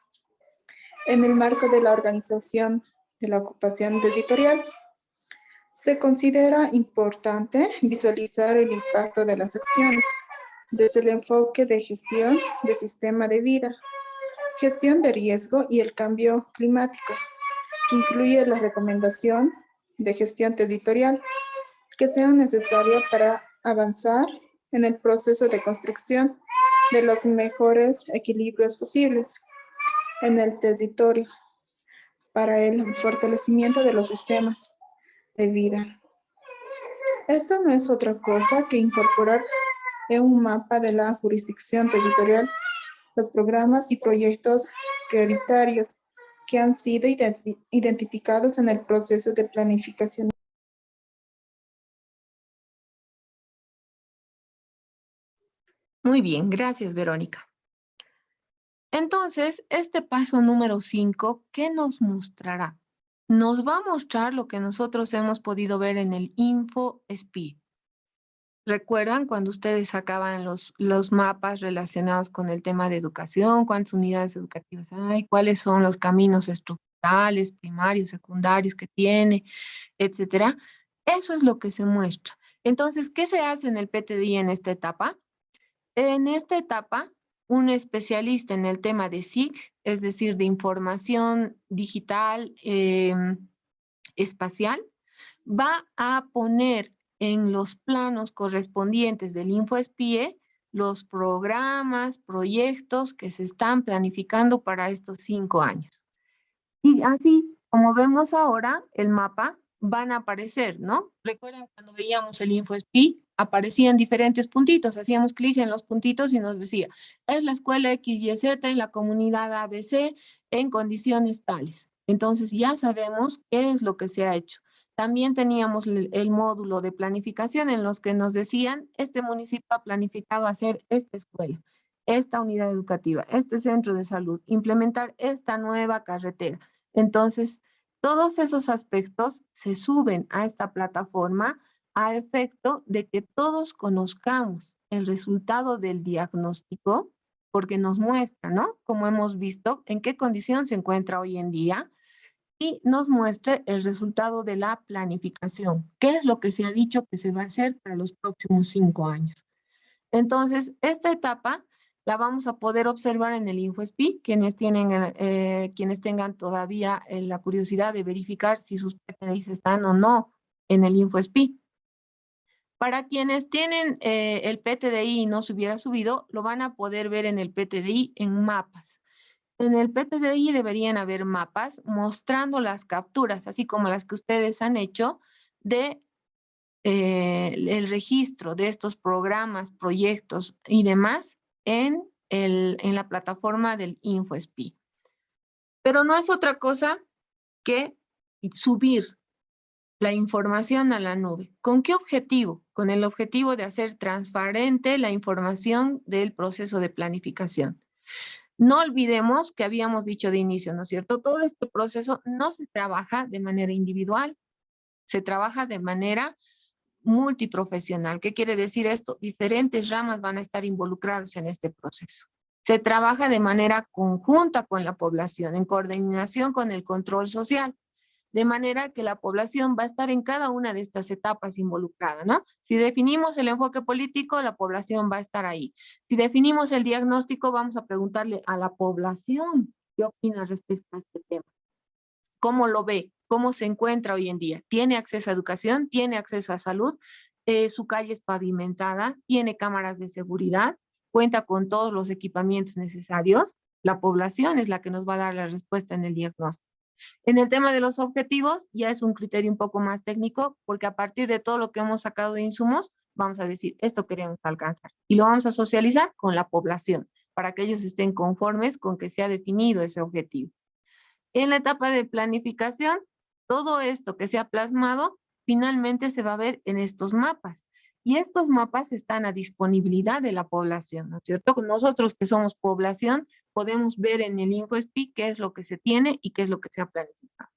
En el marco de la organización de la ocupación territorial, se considera importante visualizar el impacto de las acciones desde el enfoque de gestión del sistema de vida, gestión de riesgo y el cambio climático, que incluye la recomendación de gestión territorial que sean necesarias para avanzar en el proceso de construcción de los mejores equilibrios posibles en el territorio para el fortalecimiento de los sistemas de vida. Esto no es otra cosa que incorporar en un mapa de la jurisdicción territorial los programas y proyectos prioritarios que han sido identificados en el proceso de planificación. Muy bien, gracias, Verónica. Entonces, este paso número 5, ¿qué nos mostrará? Nos va a mostrar lo que nosotros hemos podido ver en el InfoSPI. ¿Recuerdan cuando ustedes sacaban los mapas relacionados con el tema de educación? ¿Cuántas unidades educativas hay? ¿Cuáles son los caminos estructurales, primarios, secundarios que tiene, etcétera? Eso es lo que se muestra. Entonces, ¿qué se hace en el PTDI en esta etapa? En esta etapa, un especialista en el tema de SIG, es decir, de información digital espacial, va a poner en los planos correspondientes del InfoSPIE los programas, proyectos que se están planificando para estos 5 años. Y así, como vemos ahora, el mapa van a aparecer, ¿no? Recuerden cuando veíamos el InfoSPI, aparecían diferentes puntitos, hacíamos clic en los puntitos y nos decía, es la escuela XYZ en la comunidad ABC en condiciones tales. Entonces ya sabemos qué es lo que se ha hecho. También teníamos el módulo de planificación en los que nos decían, este municipio ha planificado hacer esta escuela, esta unidad educativa, este centro de salud, implementar esta nueva carretera. Entonces, todos esos aspectos se suben a esta plataforma a efecto de que todos conozcamos el resultado del diagnóstico, porque nos muestra, ¿no? Como hemos visto, en qué condición se encuentra hoy en día, y nos muestre el resultado de la planificación. ¿Qué es lo que se ha dicho que se va a hacer para los próximos 5 años? Entonces, esta etapa la vamos a poder observar en el InfoSPI, quienes tengan todavía la curiosidad de verificar si sus PTDIs están o no en el InfoSPI. Para quienes tienen el PTDI y no se hubiera subido, lo van a poder ver en el PTDI en mapas. En el PTDI deberían haber mapas mostrando las capturas, así como las que ustedes han hecho, de el registro de estos programas, proyectos y demás en la plataforma del InfoSPI. Pero no es otra cosa que subir la información a la nube. ¿Con qué objetivo? Con el objetivo de hacer transparente la información del proceso de planificación. No olvidemos que habíamos dicho de inicio, ¿no es cierto? Todo este proceso no se trabaja de manera individual, se trabaja de manera multiprofesional. ¿Qué quiere decir esto? Diferentes ramas van a estar involucradas en este proceso. Se trabaja de manera conjunta con la población, en coordinación con el control social, de manera que la población va a estar en cada una de estas etapas involucrada, ¿no? Si definimos el enfoque político, la población va a estar ahí. Si definimos el diagnóstico, vamos a preguntarle a la población qué opina respecto a este tema. ¿Cómo lo ve? ¿Cómo se encuentra hoy en día? ¿Tiene acceso a educación? ¿Tiene acceso a salud? ¿Su calle es pavimentada? ¿Tiene cámaras de seguridad? ¿Cuenta con todos los equipamientos necesarios? La población es la que nos va a dar la respuesta en el diagnóstico. En el tema de los objetivos, ya es un criterio un poco más técnico, porque a partir de todo lo que hemos sacado de insumos, vamos a decir, esto queremos alcanzar. Y lo vamos a socializar con la población, para que ellos estén conformes con que se ha definido ese objetivo. En la etapa de planificación, todo esto que se ha plasmado, finalmente se va a ver en estos mapas. Y estos mapas están a disponibilidad de la población, ¿no es cierto? Nosotros que somos población, podemos ver en el InfoSPI qué es lo que se tiene y qué es lo que se ha planificado.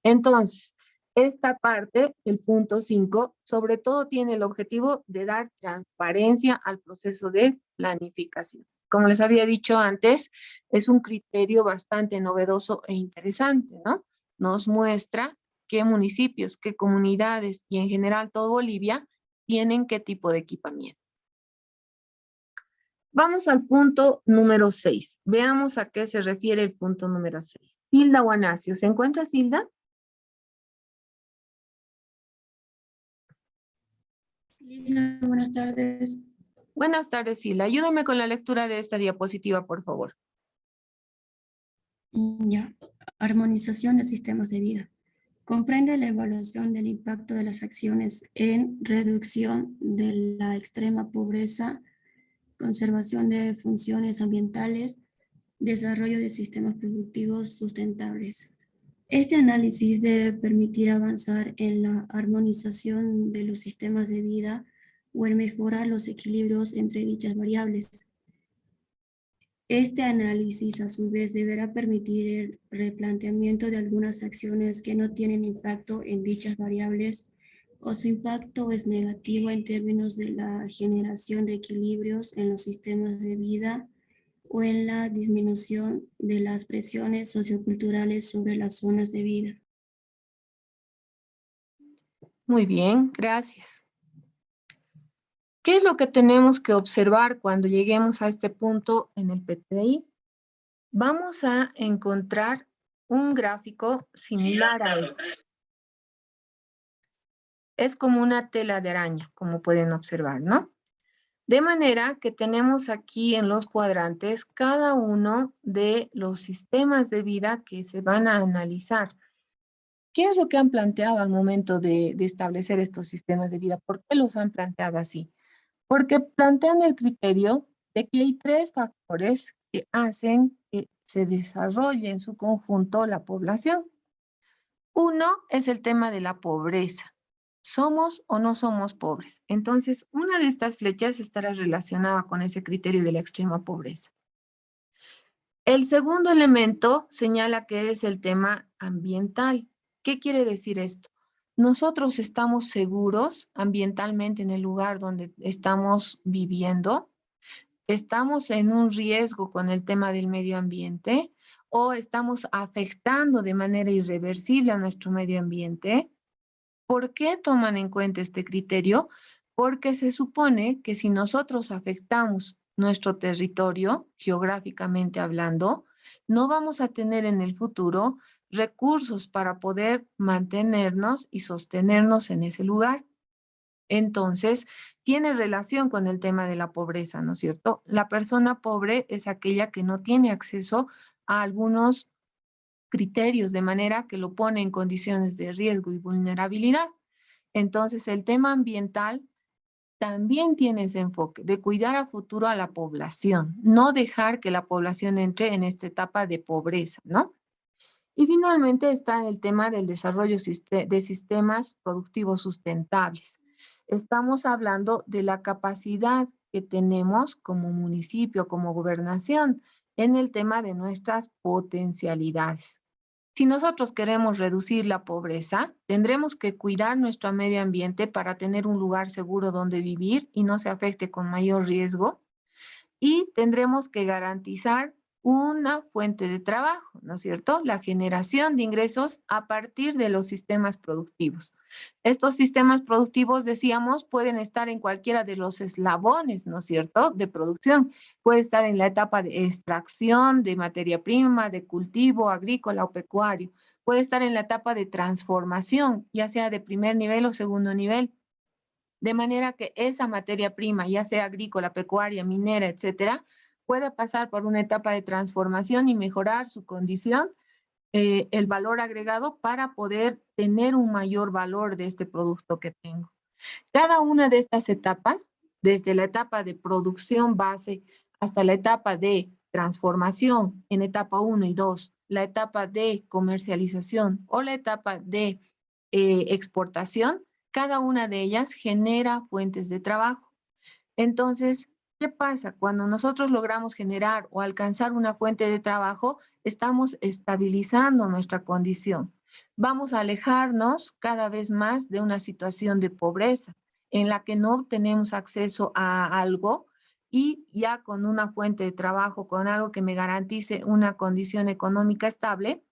Entonces, Esta parte, el punto 5, sobre todo tiene el objetivo de dar transparencia al proceso de planificación. Como les había dicho antes, es un criterio bastante novedoso e interesante, ¿no? Nos muestra qué municipios, qué comunidades y en general todo Bolivia tienen qué tipo de equipamiento. Vamos al punto número 6. Veamos a qué se refiere el punto número 6. Silda Guanacio, ¿se encuentra Silda? Lisa, buenas tardes. Buenas tardes, Silda. Ayúdame con la lectura de esta diapositiva, por favor. Ya. Armonización de sistemas de vida. Comprende la evaluación del impacto de las acciones en reducción de la extrema pobreza, conservación de funciones ambientales, desarrollo de sistemas productivos sustentables. Este análisis debe permitir avanzar en la armonización de los sistemas de vida o en mejorar los equilibrios entre dichas variables. Este análisis, a su vez, deberá permitir el replanteamiento de algunas acciones que no tienen impacto en dichas variables o su impacto es negativo en términos de la generación de equilibrios en los sistemas de vida o en la disminución de las presiones socioculturales sobre las zonas de vida. Muy bien, gracias. ¿Qué es lo que tenemos que observar cuando lleguemos a este punto en el PTI? Vamos a encontrar un gráfico similar a este. Es como una tela de araña, como pueden observar, ¿no? De manera que tenemos aquí en los cuadrantes cada uno de los sistemas de vida que se van a analizar. ¿Qué es lo que han planteado al momento de establecer estos sistemas de vida? ¿Por qué los han planteado así? Porque plantean el criterio de que hay 3 factores que hacen que se desarrolle en su conjunto la población. Uno es el tema de la pobreza. ¿Somos o no somos pobres? Entonces, una de estas flechas estará relacionada con ese criterio de la extrema pobreza. El segundo elemento señala que es el tema ambiental. ¿Qué quiere decir esto? Nosotros estamos seguros ambientalmente en el lugar donde estamos viviendo, estamos en un riesgo con el tema del medio ambiente o estamos afectando de manera irreversible a nuestro medio ambiente. ¿Por qué toman en cuenta este criterio? Porque se supone que si nosotros afectamos nuestro territorio, geográficamente hablando, no vamos a tener en el futuro recursos para poder mantenernos y sostenernos en ese lugar. Entonces, tiene relación con el tema de la pobreza, ¿no es cierto? La persona pobre es aquella que no tiene acceso a algunos criterios, de manera que lo pone en condiciones de riesgo y vulnerabilidad. Entonces, el tema ambiental también tiene ese enfoque de cuidar a futuro a la población, no dejar que la población entre en esta etapa de pobreza, ¿no? Y finalmente está el tema del desarrollo de sistemas productivos sustentables. Estamos hablando de la capacidad que tenemos como municipio, como gobernación, en el tema de nuestras potencialidades. Si nosotros queremos reducir la pobreza, tendremos que cuidar nuestro medio ambiente para tener un lugar seguro donde vivir y no se afecte con mayor riesgo. Y tendremos que garantizar una fuente de trabajo, ¿no es cierto? La generación de ingresos a partir de los sistemas productivos. Estos sistemas productivos, decíamos, pueden estar en cualquiera de los eslabones, ¿no es cierto?, de producción. Puede estar en la etapa de extracción de materia prima, de cultivo agrícola o pecuario. Puede estar en la etapa de transformación, ya sea de primer nivel o segundo nivel. De manera que esa materia prima, ya sea agrícola, pecuaria, minera, etcétera, puede pasar por una etapa de transformación y mejorar su condición, el valor agregado para poder tener un mayor valor de este producto que tengo. Cada una de estas etapas, desde la etapa de producción base hasta la etapa de transformación en etapa 1 y 2, la etapa de comercialización o la etapa de exportación, cada una de ellas genera fuentes de trabajo. Entonces, ¿qué pasa? Cuando nosotros logramos generar o alcanzar una fuente de trabajo, estamos estabilizando nuestra condición. Vamos a alejarnos cada vez más de una situación de pobreza en la que no tenemos acceso a algo y ya con una fuente de trabajo, con algo que me garantice una condición económica estable,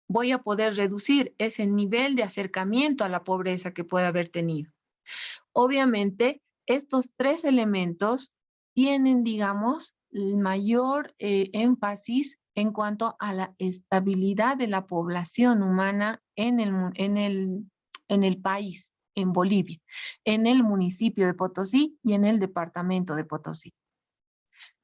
voy a poder reducir ese nivel de acercamiento a la pobreza que pueda haber tenido. Obviamente, estos tres elementos tienen, digamos, el mayor énfasis en cuanto a la estabilidad de la población humana en el país, en Bolivia, en el municipio de Potosí y en el departamento de Potosí.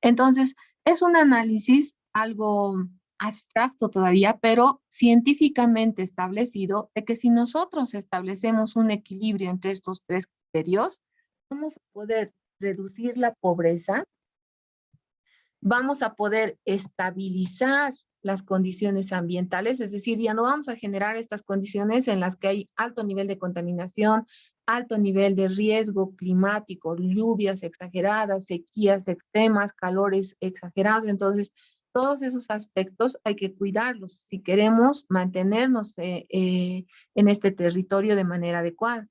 Entonces, es un análisis algo abstracto todavía, pero científicamente establecido de que si nosotros establecemos un equilibrio entre estos tres criterios, vamos a poder reducir la pobreza, vamos a poder estabilizar las condiciones ambientales, es decir, ya no vamos a generar estas condiciones en las que hay alto nivel de contaminación, alto nivel de riesgo climático, lluvias exageradas, sequías extremas, calores exagerados. Entonces, todos esos aspectos hay que cuidarlos si queremos mantenernos en este territorio de manera adecuada.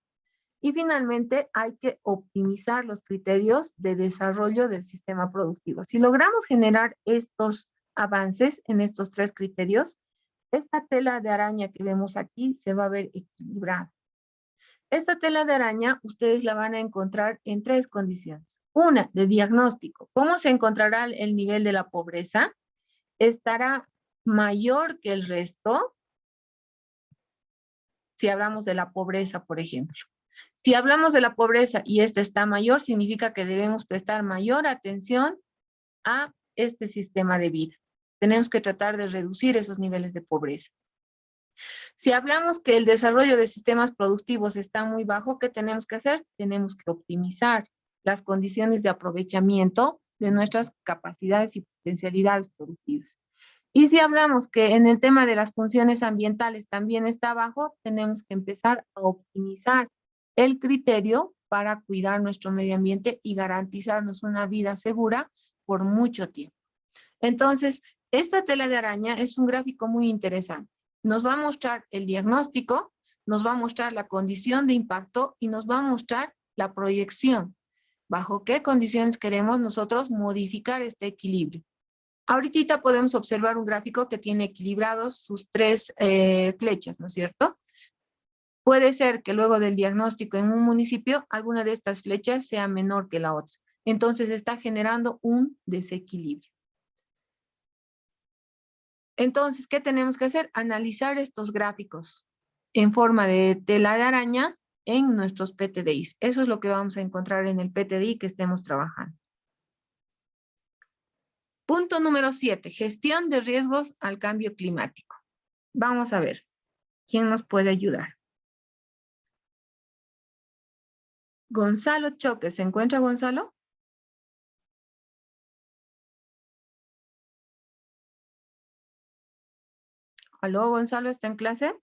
Y finalmente, hay que optimizar los criterios de desarrollo del sistema productivo. Si logramos generar estos avances en estos tres criterios, esta tela de araña que vemos aquí se va a ver equilibrada. Esta tela de araña ustedes la van a encontrar en tres condiciones. Una, de diagnóstico. ¿Cómo se encontrará el nivel de la pobreza? ¿Estará mayor que el resto? Si hablamos de la pobreza, por ejemplo. Si hablamos de la pobreza y esta está mayor, significa que debemos prestar mayor atención a este sistema de vida. Tenemos que tratar de reducir esos niveles de pobreza. Si hablamos que el desarrollo de sistemas productivos está muy bajo, ¿qué tenemos que hacer? Tenemos que optimizar las condiciones de aprovechamiento de nuestras capacidades y potencialidades productivas. Y si hablamos que en el tema de las funciones ambientales también está bajo, tenemos que empezar a optimizar el criterio para cuidar nuestro medio ambiente y garantizarnos una vida segura por mucho tiempo. Entonces, esta tela de araña es un gráfico muy interesante. Nos va a mostrar el diagnóstico, nos va a mostrar la condición de impacto y nos va a mostrar la proyección. ¿Bajo qué condiciones queremos nosotros modificar este equilibrio? Ahorita podemos observar un gráfico que tiene equilibrados sus tres flechas, ¿no es cierto? Puede ser que luego del diagnóstico en un municipio, alguna de estas flechas sea menor que la otra. Entonces está generando un desequilibrio. Entonces, ¿qué tenemos que hacer? Analizar estos gráficos en forma de tela de araña en nuestros PTDIs. Eso es lo que vamos a encontrar en el PTDI que estemos trabajando. Punto número 7, gestión de riesgos al cambio climático. Vamos a ver, ¿quién nos puede ayudar? Gonzalo Choque, ¿se encuentra Gonzalo? ¿Aló, Gonzalo, está en clase?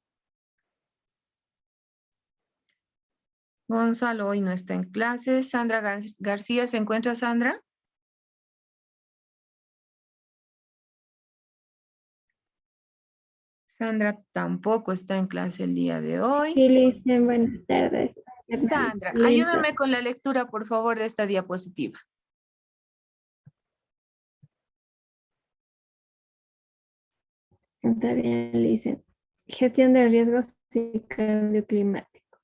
Gonzalo hoy no está en clase. Sandra García, ¿se encuentra Sandra? Sandra tampoco está en clase el día de hoy. Sí, Licen, buenas tardes. Sandra, Lento. ayúdame con la lectura, por favor, de esta diapositiva. Está bien, Licen. Gestión de riesgos y cambio climático.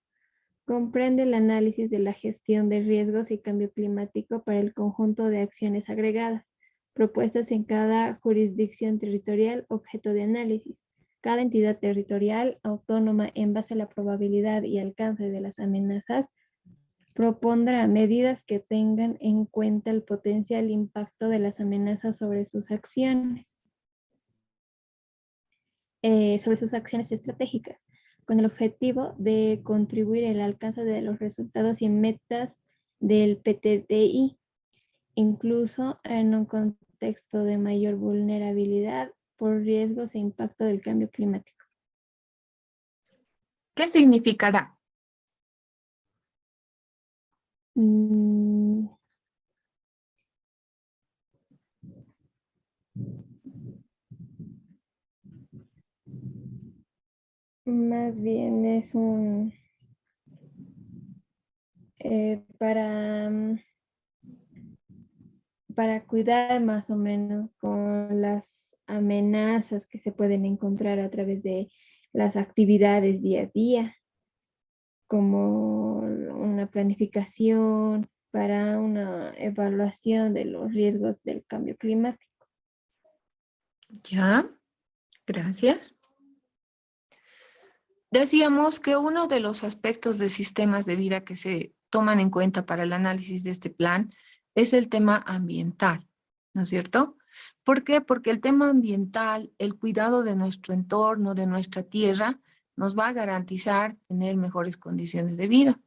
Comprende el análisis de la gestión de riesgos y cambio climático para el conjunto de acciones agregadas, propuestas en cada jurisdicción territorial, objeto de análisis. Cada entidad territorial autónoma en base a la probabilidad y alcance de las amenazas propondrá medidas que tengan en cuenta el potencial impacto de las amenazas sobre sus acciones estratégicas, con el objetivo de contribuir al alcance de los resultados y metas del PTDI, incluso en un contexto de mayor vulnerabilidad por riesgos e impacto del cambio climático. ¿Qué significará? más bien es un para cuidar más o menos con las amenazas que se pueden encontrar a través de las actividades día a día, como una planificación para una evaluación de los riesgos del cambio climático. Ya, gracias. Decíamos que uno de los aspectos de sistemas de vida que se toman en cuenta para el análisis de este plan es el tema ambiental, ¿no es cierto? ¿Por qué? Porque el tema ambiental, el cuidado de nuestro entorno, de nuestra tierra, nos va a garantizar tener mejores condiciones de vida.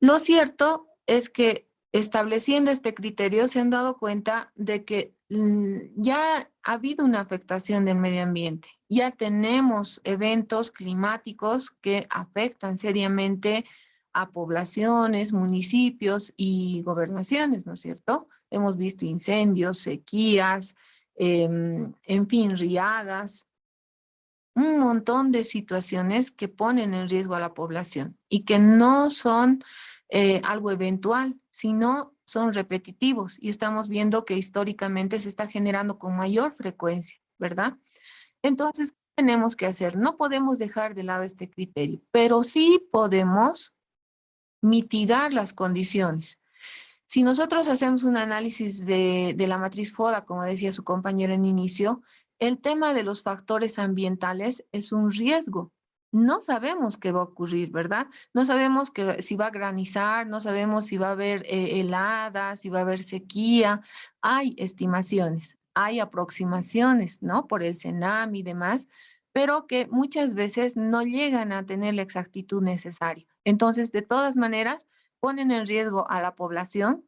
Lo cierto es que estableciendo este criterio se han dado cuenta de que ya ha habido una afectación del medio ambiente. Ya tenemos eventos climáticos que afectan seriamente a poblaciones, municipios y gobernaciones, ¿no es cierto? Hemos visto incendios, sequías, en fin, riadas, un montón de situaciones que ponen en riesgo a la población y que no son algo eventual, sino son repetitivos y estamos viendo que históricamente se está generando con mayor frecuencia, ¿verdad? Entonces, ¿qué tenemos que hacer? No podemos dejar de lado este criterio, pero sí podemos mitigar las condiciones. Si nosotros hacemos un análisis de la matriz FODA, como decía su compañero en inicio, el tema de los factores ambientales es un riesgo. No sabemos qué va a ocurrir, ¿verdad? No sabemos si va a granizar, no sabemos si va a haber heladas, si va a haber sequía. Hay estimaciones, hay aproximaciones, ¿no? Por el CENAM y demás, pero que muchas veces no llegan a tener la exactitud necesaria. Entonces, de todas maneras, ponen en riesgo a la población,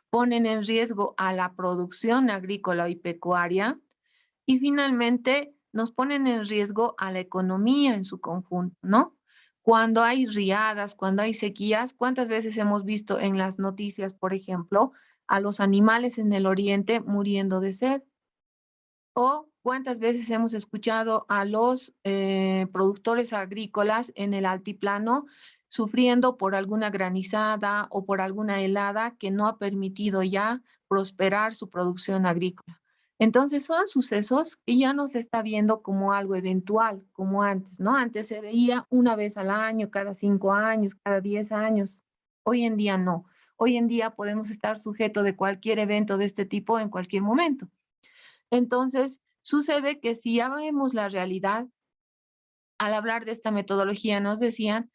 ponen en riesgo a la producción agrícola y pecuaria y finalmente nos ponen en riesgo a la economía en su conjunto, ¿no? Cuando hay riadas, cuando hay sequías, ¿cuántas veces hemos visto en las noticias, por ejemplo, a los animales en el oriente muriendo de sed? ¿O cuántas veces hemos escuchado a los productores agrícolas en el altiplano sufriendo por alguna granizada o por alguna helada que no ha permitido ya prosperar su producción agrícola? Entonces son sucesos que ya no se está viendo como algo eventual, como antes, ¿no? Antes se veía una vez al año, cada 5 años, cada 10 años. Hoy en día no. Hoy en día podemos estar sujetos de cualquier evento de este tipo en cualquier momento. Entonces, sucede que si ya vemos la realidad, al hablar de esta metodología nos decían,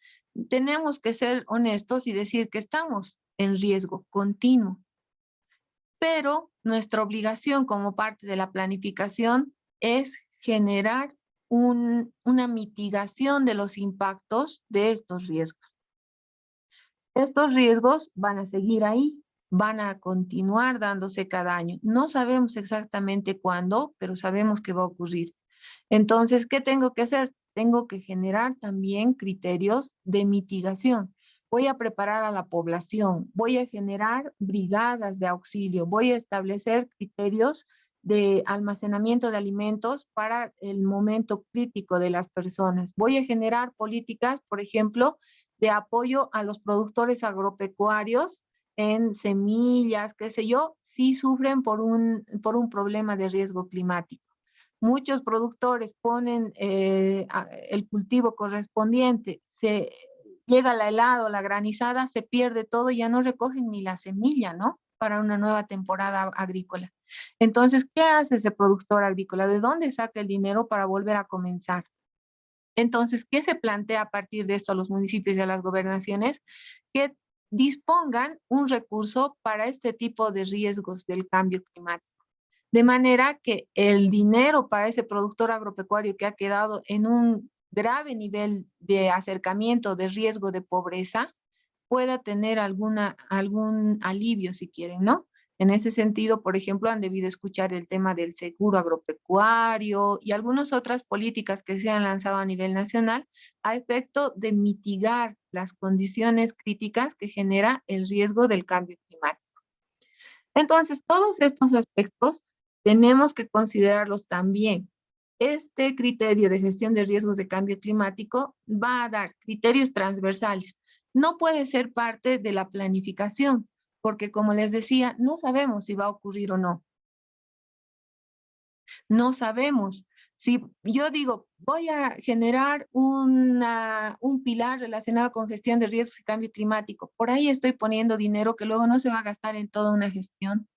tenemos que ser honestos y decir que estamos en riesgo continuo, pero nuestra obligación como parte de la planificación es generar una mitigación de los impactos de estos riesgos. Estos riesgos van a seguir ahí, van a continuar dándose cada año. No sabemos exactamente cuándo, pero sabemos que va a ocurrir. Entonces, ¿qué tengo que hacer? Tengo que generar también criterios de mitigación. Voy a preparar a la población, voy a generar brigadas de auxilio, voy a establecer criterios de almacenamiento de alimentos para el momento crítico de las personas. Voy a generar políticas, por ejemplo, de apoyo a los productores agropecuarios en semillas, qué sé yo, si sufren por un problema de riesgo climático. Muchos productores ponen el cultivo correspondiente, se llega la helada o la granizada, se pierde todo y ya no recogen ni la semilla, ¿no? Para una nueva temporada agrícola. Entonces, ¿qué hace ese productor agrícola? ¿De dónde saca el dinero para volver a comenzar? Entonces, ¿qué se plantea a partir de esto a los municipios y a las gobernaciones? Que dispongan un recurso para este tipo de riesgos del cambio climático. De manera que el dinero para ese productor agropecuario que ha quedado en un grave nivel de acercamiento de riesgo de pobreza pueda tener algún alivio, si quieren, ¿no? En ese sentido, por ejemplo, han debido escuchar el tema del seguro agropecuario y algunas otras políticas que se han lanzado a nivel nacional a efecto de mitigar las condiciones críticas que genera el riesgo del cambio climático. Entonces, todos estos aspectos tenemos que considerarlos también este criterio de gestión de riesgos de cambio climático va a dar criterios transversales. No puede ser parte de la planificación, porque como les decía, no sabemos si va a ocurrir o no. No sabemos. Si yo digo, voy a generar un pilar relacionado con gestión de riesgos y cambio climático, por ahí estoy poniendo dinero que luego no se va a gastar en toda una gestión,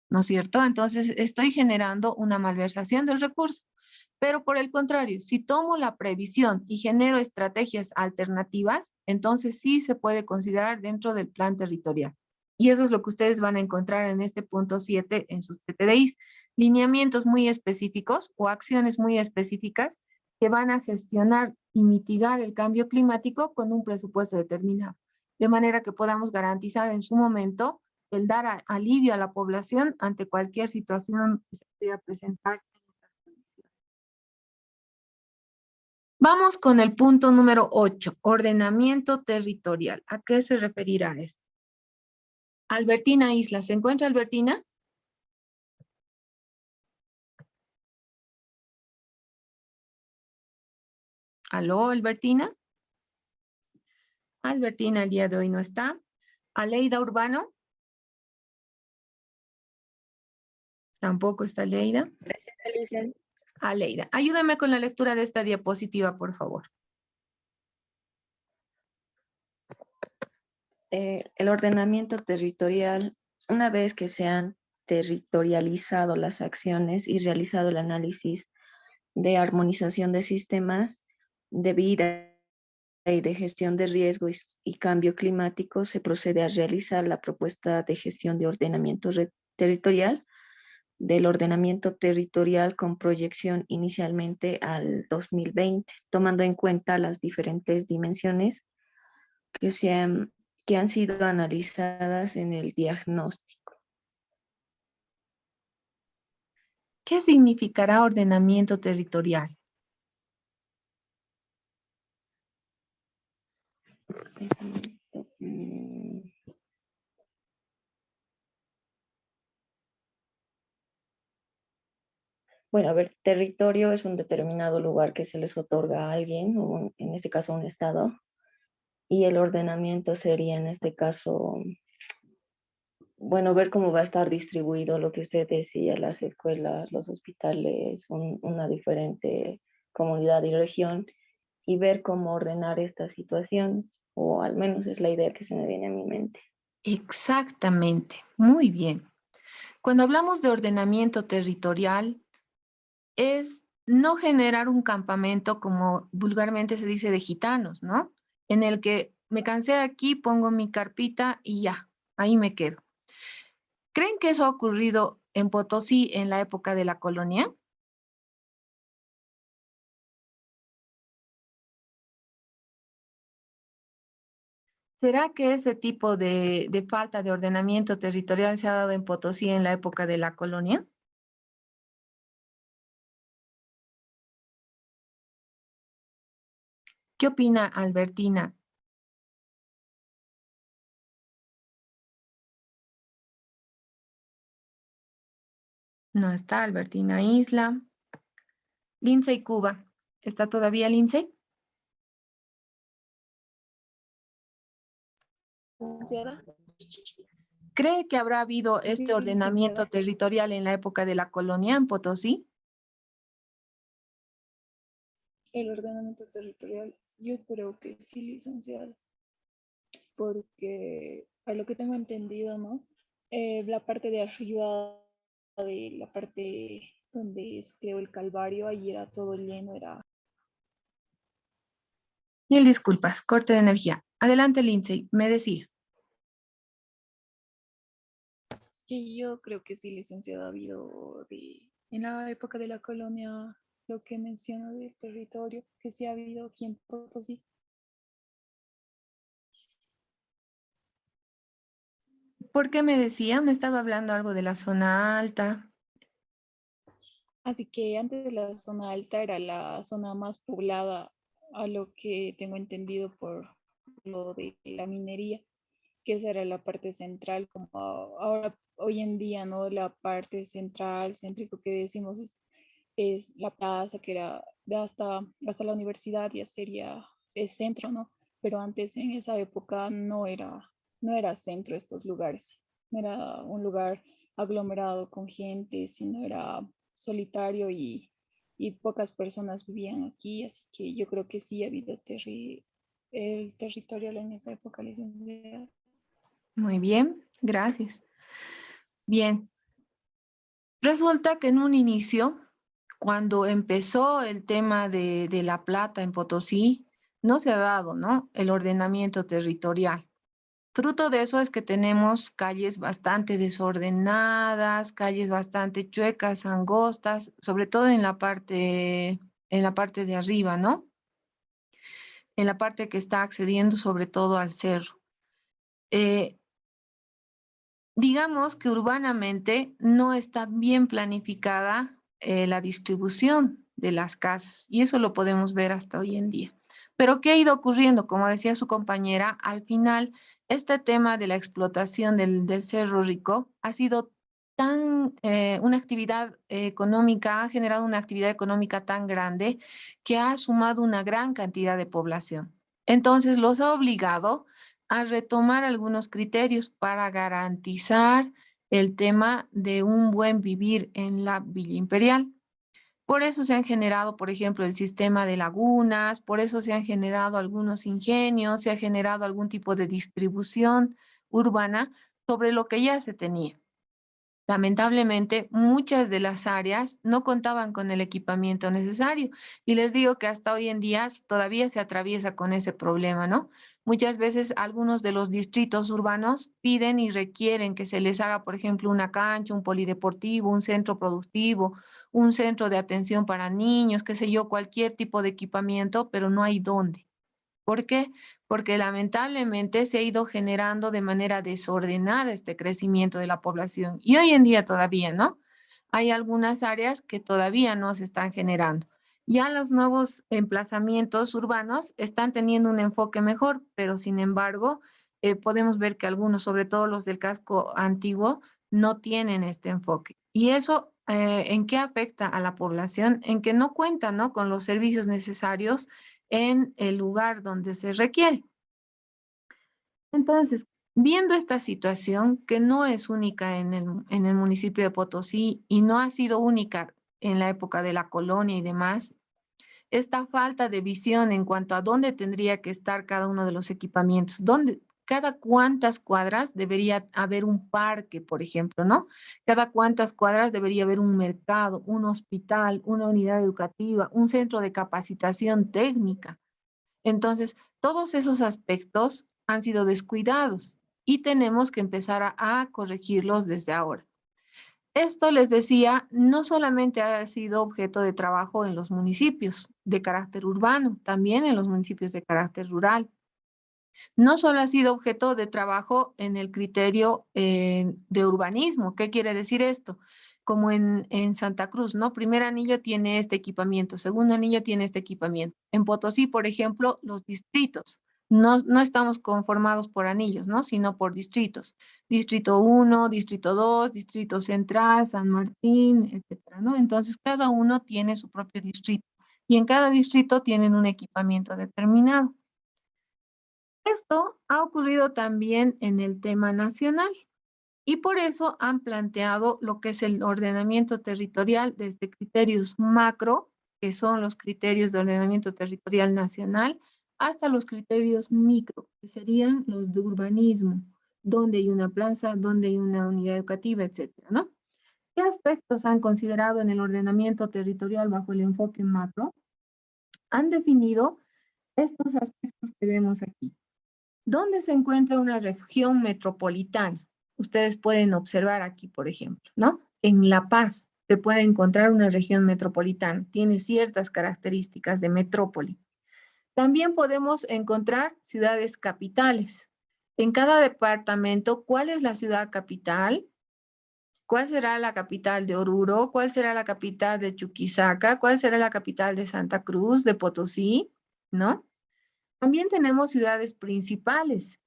¿no es cierto? Entonces estoy generando una malversación del recurso. Pero por el contrario, si tomo la previsión y genero estrategias alternativas, entonces sí se puede considerar dentro del plan territorial. Y eso es lo que ustedes van a encontrar en este punto 7 en sus PTDIs. Lineamientos muy específicos o acciones muy específicas que van a gestionar y mitigar el cambio climático con un presupuesto determinado. De manera que podamos garantizar en su momento el dar alivio a la población ante cualquier situación que se pueda presentar. Vamos con el punto número 8, ordenamiento territorial. ¿A qué se referirá esto? Albertina Isla, ¿se encuentra Albertina? ¿Aló, Albertina? Albertina el día de hoy no está. ¿Aleida Urbano? Tampoco está Aleida. Aleida, ayúdame con la lectura de esta diapositiva, por favor. El ordenamiento territorial, una vez que se han territorializado las acciones y realizado el análisis de armonización de sistemas de vida y de gestión de riesgo y cambio climático, se procede a realizar la propuesta de gestión de ordenamiento territorial, del ordenamiento territorial con proyección inicialmente al 2020, tomando en cuenta las diferentes dimensiones que han sido analizadas en el diagnóstico. ¿Qué significará ordenamiento territorial? Bueno, a ver, territorio es un determinado lugar que se les otorga a alguien, o en este caso a un estado, y el ordenamiento sería en este caso, bueno, ver cómo va a estar distribuido lo que usted decía, las escuelas, los hospitales, una diferente comunidad y región, y ver cómo ordenar estas situaciones, o al menos es la idea que se me viene a mi mente. Exactamente, muy bien. Cuando hablamos de ordenamiento territorial, es no generar un campamento, como vulgarmente se dice, de gitanos, ¿no? En el que me cansé de aquí, pongo mi carpita y ya, ahí me quedo. ¿Creen que eso ha ocurrido en Potosí en la época de la colonia? ¿Será que ese tipo de falta de ordenamiento territorial se ha dado en Potosí en la época de la colonia? ¿Qué opina Albertina? No está Albertina Isla. Lindsay Cuba. ¿Está todavía Lindsay? ¿Cree que habrá habido este ordenamiento territorial en la época de la colonia en Potosí? El ordenamiento territorial, yo creo que sí, licenciado, porque a lo que tengo entendido, ¿no? La parte de arriba de la parte donde es, creo, el Calvario, ahí era todo lleno, era... Mil disculpas, corte de energía. Adelante, Lindsay, me decía. Y yo creo que sí, licenciado, ha habido en la época de la colonia, lo que menciona del territorio, que sí ha habido aquí en Potosí. ¿Por qué me decía? Me estaba hablando algo de la zona alta. Así que antes la zona alta era la zona más poblada, a lo que tengo entendido por lo de la minería, que esa era la parte central, como ahora, hoy en día, ¿no? La parte central, céntrico que decimos, es la plaza, que era hasta la universidad ya sería el centro, ¿no? Pero antes en esa época no era centro estos lugares, no era un lugar aglomerado con gente, sino era solitario y pocas personas vivían aquí, así que yo creo que sí ha habido el territorial en esa época, licenciada. Muy bien, gracias. Bien, resulta que en un inicio, cuando empezó el tema de La Plata en Potosí, no se ha dado, ¿no?, el ordenamiento territorial. Fruto de eso es que tenemos calles bastante desordenadas, calles bastante chuecas, angostas, sobre todo en la parte de arriba, ¿no? En la parte que está accediendo sobre todo al cerro. Eh, digamos que urbanamente no está bien planificada la distribución de las casas y eso lo podemos ver hasta hoy en día. Pero ¿qué ha ido ocurriendo? Como decía su compañera, al final este tema de la explotación del Cerro Rico ha sido una actividad económica, ha generado una actividad económica tan grande que ha sumado una gran cantidad de población. Entonces los ha obligado a retomar algunos criterios para garantizar el tema de un buen vivir en la Villa Imperial. Por eso se han generado, por ejemplo, el sistema de lagunas, por eso se han generado algunos ingenios, se ha generado algún tipo de distribución urbana sobre lo que ya se tenía. Lamentablemente, muchas de las áreas no contaban con el equipamiento necesario y les digo que hasta hoy en día todavía se atraviesa con ese problema, ¿no? Muchas veces algunos de los distritos urbanos piden y requieren que se les haga, por ejemplo, una cancha, un polideportivo, un centro productivo, un centro de atención para niños, qué sé yo, cualquier tipo de equipamiento, pero no hay dónde. ¿Por qué? Porque lamentablemente se ha ido generando de manera desordenada este crecimiento de la población. Y hoy en día todavía, ¿no? Hay algunas áreas que todavía no se están generando. Ya los nuevos emplazamientos urbanos están teniendo un enfoque mejor, pero sin embargo, podemos ver que algunos, sobre todo los del casco antiguo, no tienen este enfoque. Y eso, ¿en qué afecta a la población? En que no cuentan, ¿no?, con los servicios necesarios en el lugar donde se requiere. Entonces, viendo esta situación que no es única en el municipio de Potosí y no ha sido única en la época de la colonia y demás, esta falta de visión en cuanto a dónde tendría que estar cada uno de los equipamientos, cada cuántas cuadras debería haber un parque, por ejemplo, ¿no? Cada cuántas cuadras debería haber un mercado, un hospital, una unidad educativa, un centro de capacitación técnica. Entonces, todos esos aspectos han sido descuidados y tenemos que empezar a corregirlos desde ahora. Esto, les decía, no solamente ha sido objeto de trabajo en los municipios de carácter urbano, también en los municipios de carácter rural. No solo ha sido objeto de trabajo en el criterio de urbanismo. ¿Qué quiere decir esto? Como en Santa Cruz, ¿no? Primer anillo tiene este equipamiento, segundo anillo tiene este equipamiento. En Potosí, por ejemplo, los distritos. No estamos conformados por anillos, ¿no?, sino por distritos. Distrito 1, Distrito 2, Distrito Central, San Martín, etcétera, ¿no? Entonces, cada uno tiene su propio distrito y en cada distrito tienen un equipamiento determinado. Esto ha ocurrido también en el tema nacional y por eso han planteado lo que es el ordenamiento territorial desde criterios macro, que son los criterios de ordenamiento territorial nacional, hasta los criterios micro, que serían los de urbanismo, donde hay una plaza, donde hay una unidad educativa, etcétera, ¿no? ¿Qué aspectos han considerado en el ordenamiento territorial bajo el enfoque macro? Han definido estos aspectos que vemos aquí. ¿Dónde se encuentra una región metropolitana? Ustedes pueden observar aquí, por ejemplo, ¿no? En La Paz se puede encontrar una región metropolitana, tiene ciertas características de metrópoli. También podemos encontrar ciudades capitales. En cada departamento, ¿cuál es la ciudad capital? ¿Cuál será la capital de Oruro? ¿Cuál será la capital de Chuquisaca? ¿Cuál será la capital de Santa Cruz, de Potosí? ¿No? También tenemos ciudades principales,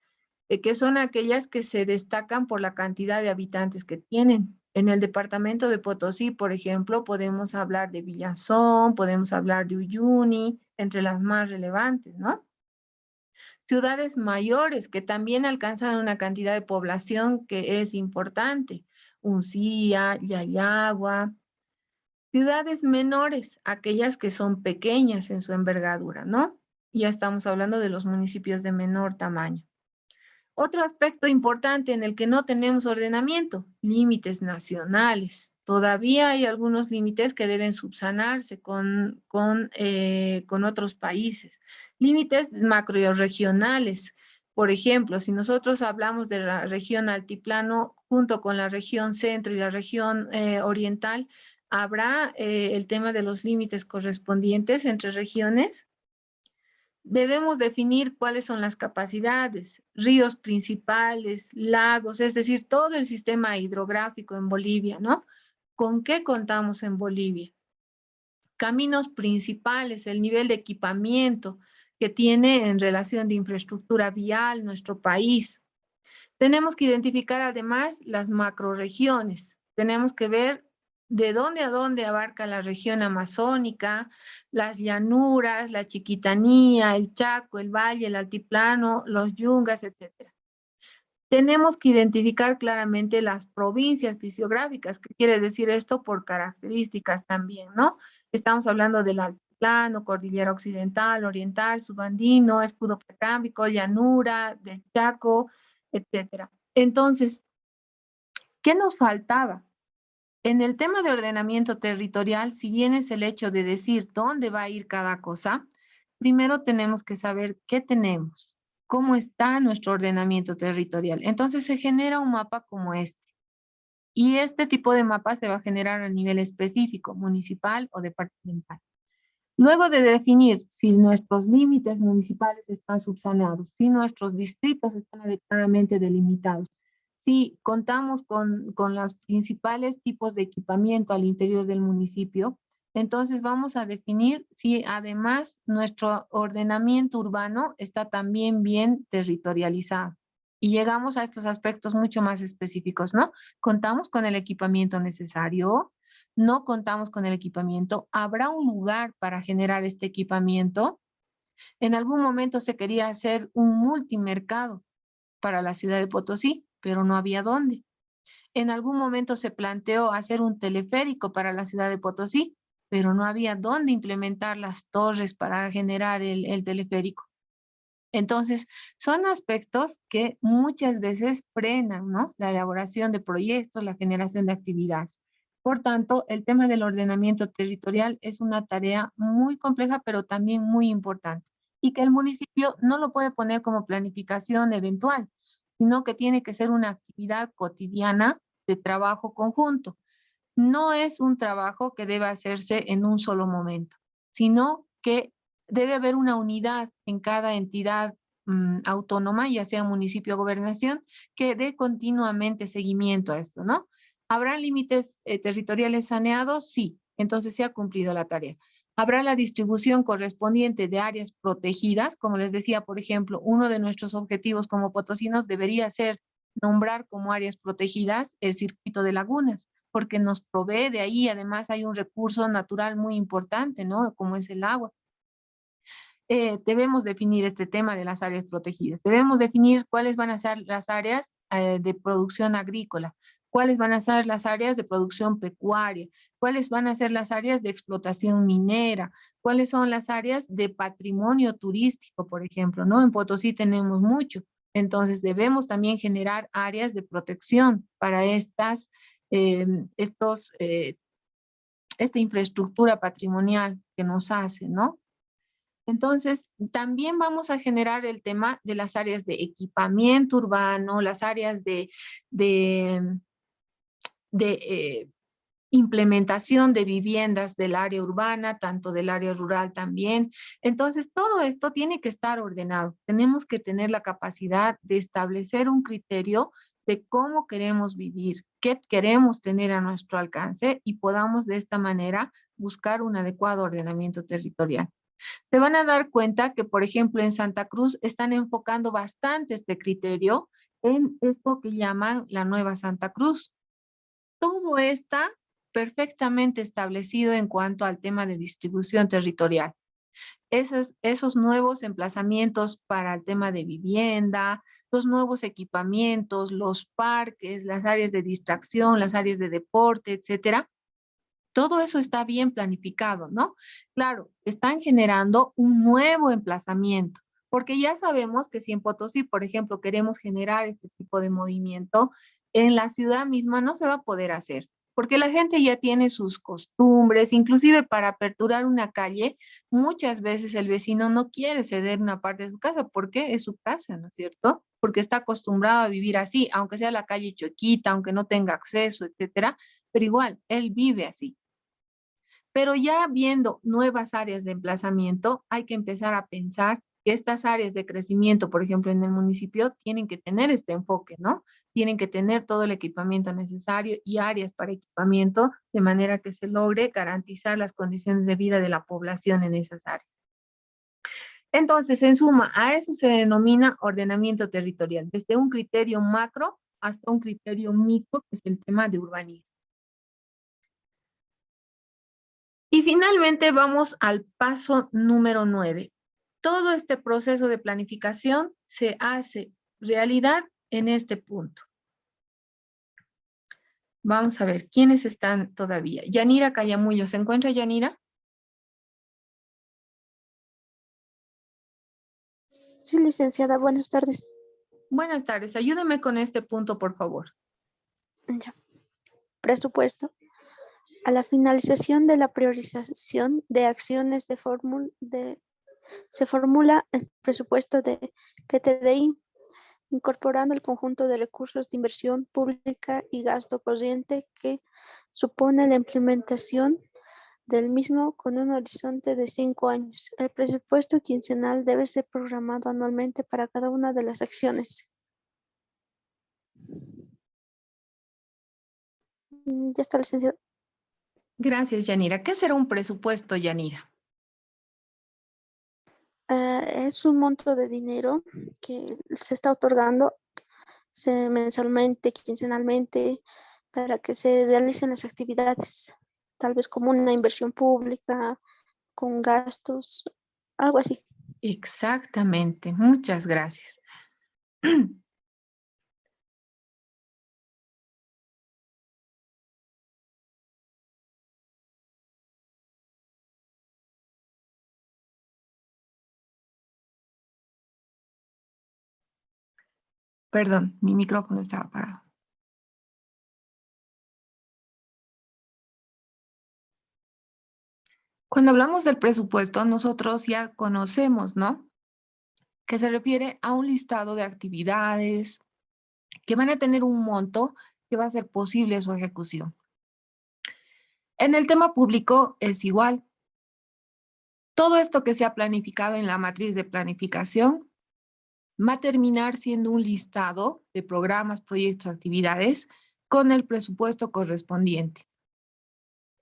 que son aquellas que se destacan por la cantidad de habitantes que tienen. En el departamento de Potosí, por ejemplo, podemos hablar de Villazón, podemos hablar de Uyuni, entre las más relevantes, ¿no? Ciudades mayores que también alcanzan una cantidad de población que es importante. Uncía, Yayagua. Ciudades menores, aquellas que son pequeñas en su envergadura, ¿no? Ya estamos hablando de los municipios de menor tamaño. Otro aspecto importante en el que no tenemos ordenamiento, límites nacionales. Todavía hay algunos límites que deben subsanarse con otros países. Límites macrorregionales. Por ejemplo, si nosotros hablamos de la región altiplano junto con la región centro y la región oriental, habrá el tema de los límites correspondientes entre regiones. Debemos definir cuáles son las capacidades, ríos principales, lagos, es decir, todo el sistema hidrográfico en Bolivia, ¿no? ¿Con qué contamos en Bolivia? Caminos principales, el nivel de equipamiento que tiene en relación de infraestructura vial nuestro país. Tenemos que identificar además las macrorregiones. Tenemos que ver de dónde a dónde abarca la región amazónica, las llanuras, la Chiquitanía, el Chaco, el Valle, el Altiplano, los Yungas, etc. Tenemos que identificar claramente las provincias fisiográficas. ¿Qué quiere decir esto? Por características también, ¿no? Estamos hablando del Altiplano, Cordillera Occidental, Oriental, Subandino, Escudo Precámbrico, Llanura, del Chaco, etcétera. Entonces, ¿qué nos faltaba? En el tema de ordenamiento territorial, si bien es el hecho de decir dónde va a ir cada cosa, primero tenemos que saber qué tenemos, cómo está nuestro ordenamiento territorial. Entonces se genera un mapa como este. Y este tipo de mapa se va a generar a nivel específico, municipal o departamental. Luego de definir si nuestros límites municipales están subsanados, si nuestros distritos están adecuadamente delimitados, si contamos con los principales tipos de equipamiento al interior del municipio, entonces vamos a definir si además nuestro ordenamiento urbano está también bien territorializado. Y llegamos a estos aspectos mucho más específicos, ¿no? Contamos con el equipamiento necesario, no contamos con el equipamiento, ¿habrá un lugar para generar este equipamiento? En algún momento se quería hacer un multimercado para la ciudad de Potosí, pero no había dónde. En algún momento se planteó hacer un teleférico para la ciudad de Potosí, pero no había dónde implementar las torres para generar el teleférico. Entonces, son aspectos que muchas veces frenan, ¿no? La elaboración de proyectos, la generación de actividades. Por tanto, el tema del ordenamiento territorial es una tarea muy compleja, pero también muy importante. Y que el municipio no lo puede poner como planificación eventual, sino que tiene que ser una actividad cotidiana de trabajo conjunto. No es un trabajo que debe hacerse en un solo momento, sino que debe haber una unidad en cada entidad autónoma, ya sea municipio o gobernación, que dé continuamente seguimiento a esto, ¿no? ¿Habrá límites territoriales saneados? Sí, entonces se ha cumplido la tarea. ¿Habrá la distribución correspondiente de áreas protegidas? Como les decía, por ejemplo, uno de nuestros objetivos como potosinos debería ser nombrar como áreas protegidas el circuito de lagunas, porque nos provee de ahí, además hay un recurso natural muy importante, ¿no? Como es el agua. Debemos definir este tema de las áreas protegidas. Debemos definir cuáles van a ser las áreas de producción agrícola, cuáles van a ser las áreas de producción pecuaria, cuáles van a ser las áreas de explotación minera, cuáles son las áreas de patrimonio turístico, por ejemplo, ¿no? En Potosí tenemos mucho, entonces debemos también generar áreas de protección para esta infraestructura patrimonial que nos hace, ¿no? Entonces, también vamos a generar el tema de las áreas de equipamiento urbano, las áreas de implementación de viviendas del área urbana, tanto del área rural también. Entonces, todo esto tiene que estar ordenado. Tenemos que tener la capacidad de establecer un criterio de cómo queremos vivir, qué queremos tener a nuestro alcance y podamos de esta manera buscar un adecuado ordenamiento territorial. Se van a dar cuenta que, por ejemplo, en Santa Cruz están enfocando bastante este criterio en esto que llaman la Nueva Santa Cruz. Todo está perfectamente establecido en cuanto al tema de distribución territorial. Esos nuevos emplazamientos para el tema de vivienda, los nuevos equipamientos, los parques, las áreas de distracción, las áreas de deporte, etcétera. Todo eso está bien planificado, ¿no? Claro, están generando un nuevo emplazamiento, porque ya sabemos que si en Potosí, por ejemplo, queremos generar este tipo de movimiento, en la ciudad misma no se va a poder hacer, porque la gente ya tiene sus costumbres, inclusive para aperturar una calle, muchas veces el vecino no quiere ceder una parte de su casa, porque es su casa, ¿no es cierto? Porque está acostumbrado a vivir así, aunque sea la calle chuequita, aunque no tenga acceso, etcétera, pero igual, él vive así. Pero ya viendo nuevas áreas de emplazamiento, hay que empezar a pensar que estas áreas de crecimiento, por ejemplo, en el municipio, tienen que tener este enfoque, ¿no? Tienen que tener todo el equipamiento necesario y áreas para equipamiento, de manera que se logre garantizar las condiciones de vida de la población en esas áreas. Entonces, en suma, a eso se denomina ordenamiento territorial, desde un criterio macro hasta un criterio micro, que es el tema de urbanismo. Y finalmente vamos al paso número 9. Todo este proceso de planificación se hace realidad en este punto. Vamos a ver, ¿quiénes están todavía? Yanira Cayamullo, ¿se encuentra Yanira? Sí, licenciada, buenas tardes. Buenas tardes, ayúdeme con este punto, por favor. Ya. Presupuesto. A la finalización de la priorización de acciones se formula el presupuesto de PTDI, incorporando el conjunto de recursos de inversión pública y gasto corriente que supone la implementación del mismo con un horizonte de 5 años. El presupuesto quincenal debe ser programado anualmente para cada una de las acciones. Ya está, licenciado. Gracias, Yanira. ¿Qué será un presupuesto, Yanira? Es un monto de dinero que se está otorgando mensualmente, quincenalmente, para que se realicen las actividades, tal vez como una inversión pública, con gastos, algo así. Exactamente, muchas gracias. Perdón, mi micrófono estaba apagado. Cuando hablamos del presupuesto, nosotros ya conocemos, ¿no? Que se refiere a un listado de actividades que van a tener un monto que va a ser posible su ejecución. En el tema público es igual. Todo esto que se ha planificado en la matriz de planificación va a terminar siendo un listado de programas, proyectos, actividades con el presupuesto correspondiente.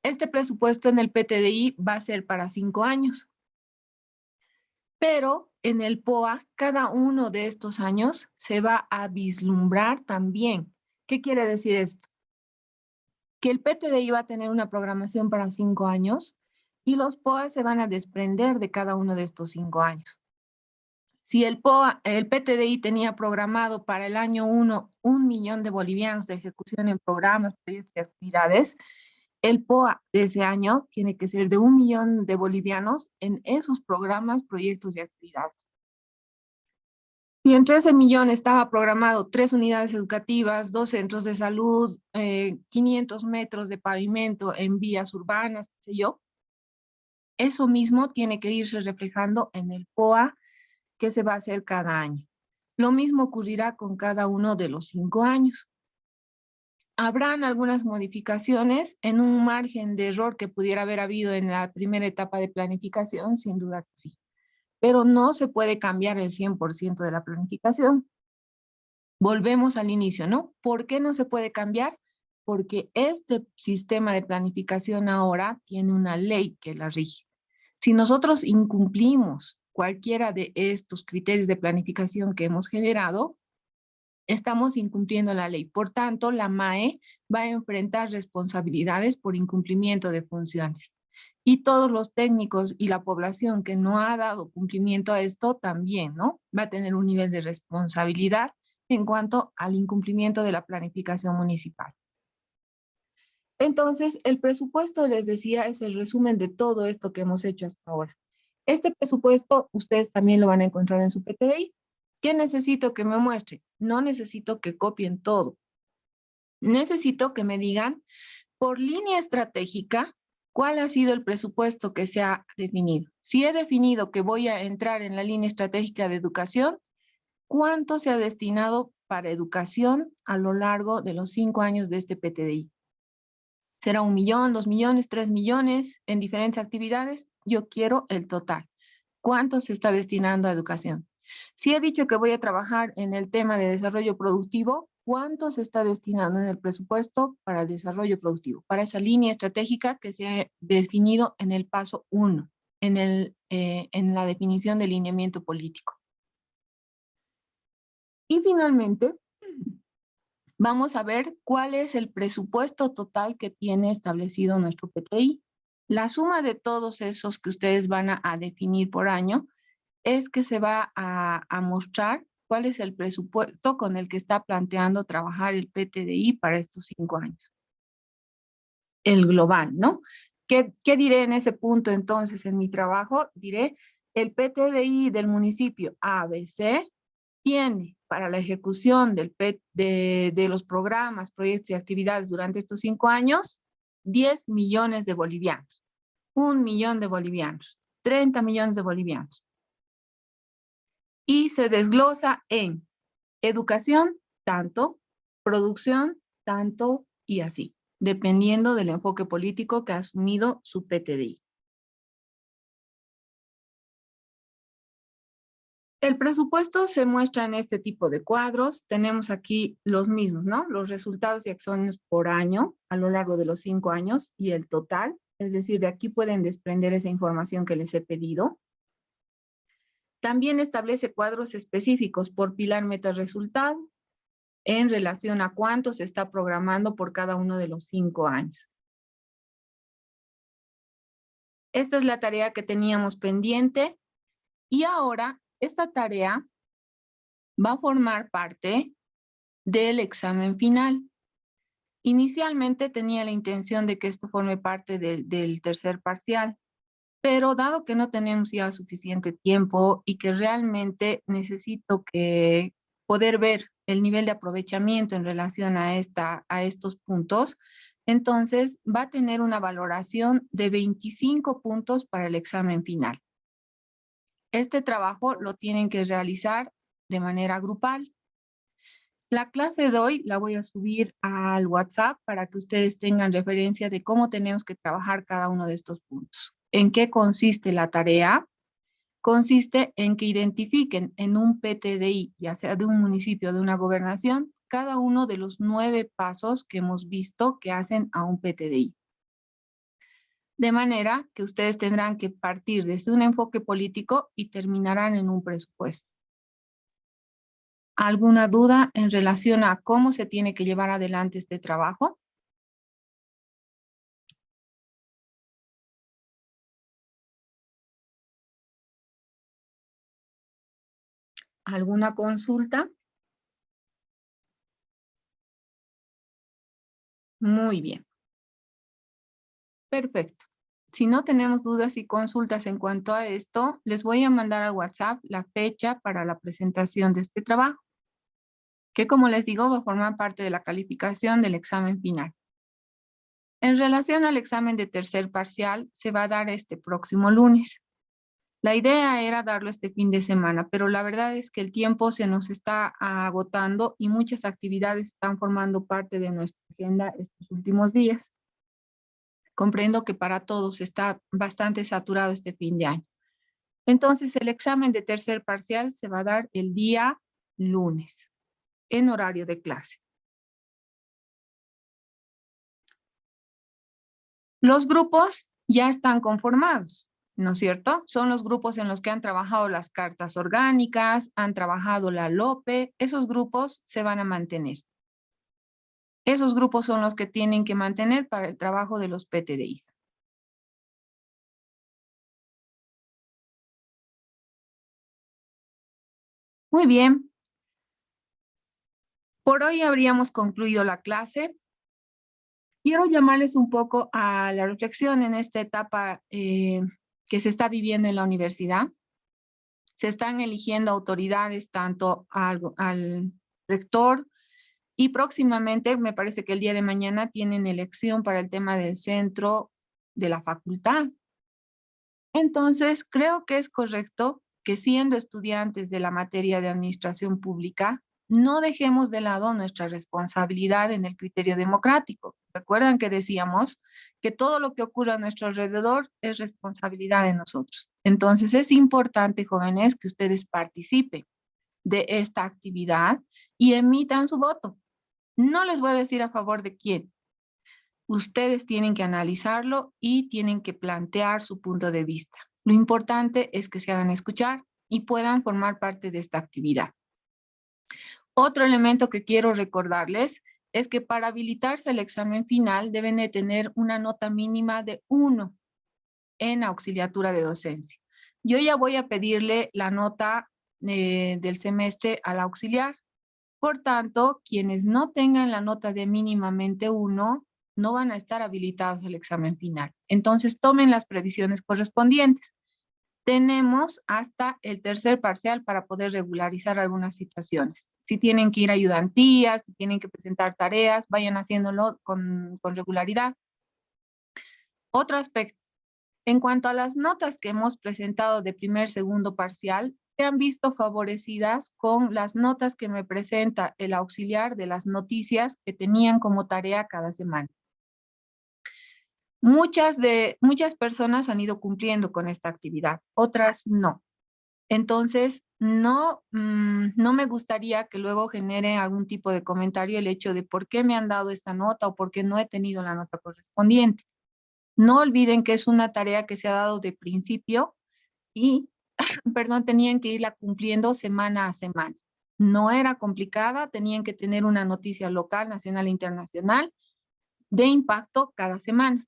Este presupuesto en el PTDI va a ser para 5 años. Pero en el POA, cada uno de estos años se va a vislumbrar también. ¿Qué quiere decir esto? Que el PTDI va a tener una programación para 5 años y los POA se van a desprender de cada uno de estos 5 años. Si el PTDI tenía programado para el año 1 1 millón de bolivianos de ejecución en programas, proyectos y actividades, el POA de ese año tiene que ser de 1 millón de bolivianos en esos programas, proyectos y actividades. Si entre ese millón estaba programado 3 unidades educativas, 2 centros de salud, 500 metros de pavimento en vías urbanas, qué sé yo, eso mismo tiene que irse reflejando en el POA que se va a hacer cada año. Lo mismo ocurrirá con cada uno de los 5 años. Habrán algunas modificaciones en un margen de error que pudiera haber habido en la primera etapa de planificación, sin duda que sí. Pero no se puede cambiar el 100% de la planificación. Volvemos al inicio, ¿no? ¿Por qué no se puede cambiar? Porque este sistema de planificación ahora tiene una ley que la rige. Si nosotros incumplimos cualquiera de estos criterios de planificación que hemos generado, estamos incumpliendo la ley. Por tanto, la MAE va a enfrentar responsabilidades por incumplimiento de funciones. Y todos los técnicos y la población que no ha dado cumplimiento a esto también, ¿no? Va a tener un nivel de responsabilidad en cuanto al incumplimiento de la planificación municipal. Entonces, el presupuesto, les decía, es el resumen de todo esto que hemos hecho hasta ahora. Este presupuesto ustedes también lo van a encontrar en su PTI. ¿Qué necesito que me muestre? No necesito que copien todo. Necesito que me digan por línea estratégica cuál ha sido el presupuesto que se ha definido. Si he definido que voy a entrar en la línea estratégica de educación, ¿cuánto se ha destinado para educación a lo largo de los 5 años de este PTDI? ¿Será 1 millón, 2 millones, 3 millones en diferentes actividades? Yo quiero el total. ¿Cuánto se está destinando a educación? Si he dicho que voy a trabajar en el tema de desarrollo productivo, ¿cuánto se está destinando en el presupuesto para el desarrollo productivo? Para esa línea estratégica que se ha definido en el paso 1, en la definición del lineamiento político. Y finalmente, vamos a ver cuál es el presupuesto total que tiene establecido nuestro PTI. La suma de todos esos que ustedes van a definir por año es que se va a mostrar cuál es el presupuesto con el que está planteando trabajar el PTDI para estos 5 años. El global, ¿no? ¿Qué diré en ese punto entonces en mi trabajo? Diré, el PTDI del municipio ABC tiene para la ejecución de los programas, proyectos y actividades durante estos 5 años, 10 millones de bolivianos, 1 millón de bolivianos, 30 millones de bolivianos. Y se desglosa en educación, tanto, producción, tanto y así, dependiendo del enfoque político que ha asumido su PTDI. El presupuesto se muestra en este tipo de cuadros. Tenemos aquí los mismos, ¿no? Los resultados y acciones por año a lo largo de los 5 años y el total. Es decir, de aquí pueden desprender esa información que les he pedido. También establece cuadros específicos por pilar meta-resultado en relación a cuánto se está programando por cada uno de los 5 años. Esta es la tarea que teníamos pendiente y ahora esta tarea va a formar parte del examen final. Inicialmente tenía la intención de que esto forme parte del tercer parcial, pero dado que no tenemos ya suficiente tiempo y que realmente necesito poder ver el nivel de aprovechamiento en relación a estos puntos, entonces va a tener una valoración de 25 puntos para el examen final. Este trabajo lo tienen que realizar de manera grupal. La clase de hoy la voy a subir al WhatsApp para que ustedes tengan referencia de cómo tenemos que trabajar cada uno de estos puntos. ¿En qué consiste la tarea? Consiste en que identifiquen en un PTDI, ya sea de un municipio o de una gobernación, cada uno de los 9 pasos que hemos visto que hacen a un PTDI. De manera que ustedes tendrán que partir desde un enfoque político y terminarán en un presupuesto. ¿Alguna duda en relación a cómo se tiene que llevar adelante este trabajo? ¿Alguna consulta? Muy bien. Perfecto. Si no tenemos dudas y consultas en cuanto a esto, les voy a mandar al WhatsApp la fecha para la presentación de este trabajo, que como les digo va a formar parte de la calificación del examen final. En relación al examen de tercer parcial, se va a dar este próximo lunes. La idea era darlo este fin de semana, pero la verdad es que el tiempo se nos está agotando y muchas actividades están formando parte de nuestra agenda estos últimos días. Comprendo que para todos está bastante saturado este fin de año. Entonces, el examen de tercer parcial se va a dar el día lunes, en horario de clase. Los grupos ya están conformados. ¿no es cierto? Son los grupos en los que han trabajado las cartas orgánicas, han trabajado la LOPE, esos grupos se van a mantener. Esos grupos son los que tienen que mantener para el trabajo de los PTDIs. Muy bien. Por hoy habríamos concluido la clase. Quiero llamarles un poco a la reflexión en esta etapa que se está viviendo en la universidad. Se están eligiendo autoridades tanto al rector y próximamente, me parece que el día de mañana, tienen elección para el tema del centro de la facultad. Entonces, creo que es correcto que siendo estudiantes de la materia de administración pública, no dejemos de lado nuestra responsabilidad en el criterio democrático. Recuerdan que decíamos que todo lo que ocurre a nuestro alrededor es responsabilidad de nosotros. Entonces es importante, jóvenes, que ustedes participen de esta actividad y emitan su voto. No les voy a decir a favor de quién. Ustedes tienen que analizarlo y tienen que plantear su punto de vista. Lo importante es que se hagan escuchar y puedan formar parte de esta actividad. Otro elemento que quiero recordarles es que para habilitarse al examen final deben de tener una nota mínima de 1 en auxiliatura de docencia. Yo ya voy a pedirle la nota del semestre al auxiliar. Por tanto, quienes no tengan la nota de mínimamente 1 no van a estar habilitados al examen final. Entonces, tomen las previsiones correspondientes. Tenemos hasta el tercer parcial para poder regularizar algunas situaciones. Si tienen que ir a ayudantías, si tienen que presentar tareas, vayan haciéndolo con regularidad. Otro aspecto. En cuanto a las notas que hemos presentado de primer, segundo parcial, se han visto favorecidas con las notas que me presenta el auxiliar de las noticias que tenían como tarea cada semana. Muchas personas han ido cumpliendo con esta actividad, otras no. Entonces, no me gustaría que luego genere algún tipo de comentario el hecho de por qué me han dado esta nota o por qué no he tenido la nota correspondiente. No olviden que es una tarea que se ha dado de principio y, perdón, tenían que irla cumpliendo semana a semana. No era complicada, tenían que tener una noticia local, nacional e internacional de impacto cada semana.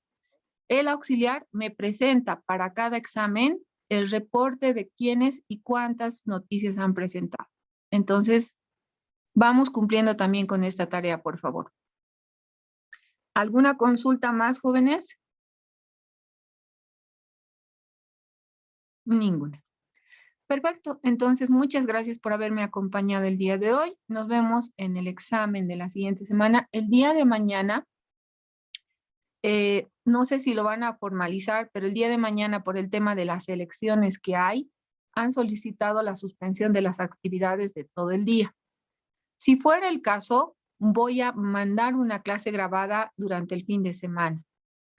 El auxiliar me presenta para cada examen el reporte de quiénes y cuántas noticias han presentado. Entonces, vamos cumpliendo también con esta tarea, por favor. ¿Alguna consulta más, jóvenes? Ninguna. Perfecto. Entonces, muchas gracias por haberme acompañado el día de hoy. Nos vemos en el examen de la siguiente semana. El día de mañana, no sé si lo van a formalizar, pero el día de mañana, por el tema de las elecciones que hay, han solicitado la suspensión de las actividades de todo el día. Si fuera el caso, voy a mandar una clase grabada durante el fin de semana.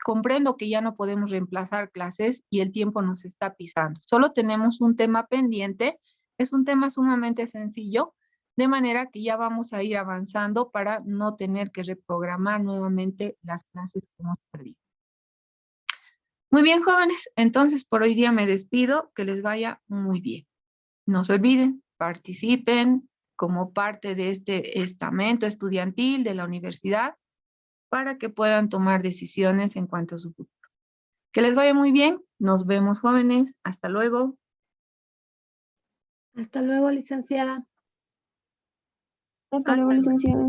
Comprendo que ya no podemos reemplazar clases y el tiempo nos está pisando. Solo tenemos un tema pendiente, es un tema sumamente sencillo, de manera que ya vamos a ir avanzando para no tener que reprogramar nuevamente las clases que hemos perdido. Muy bien, jóvenes, entonces por hoy día me despido, que les vaya muy bien. No se olviden, participen como parte de este estamento estudiantil de la universidad para que puedan tomar decisiones en cuanto a su futuro. Que les vaya muy bien, nos vemos, jóvenes, hasta luego. Hasta luego, licenciada. Hasta luego, licenciada.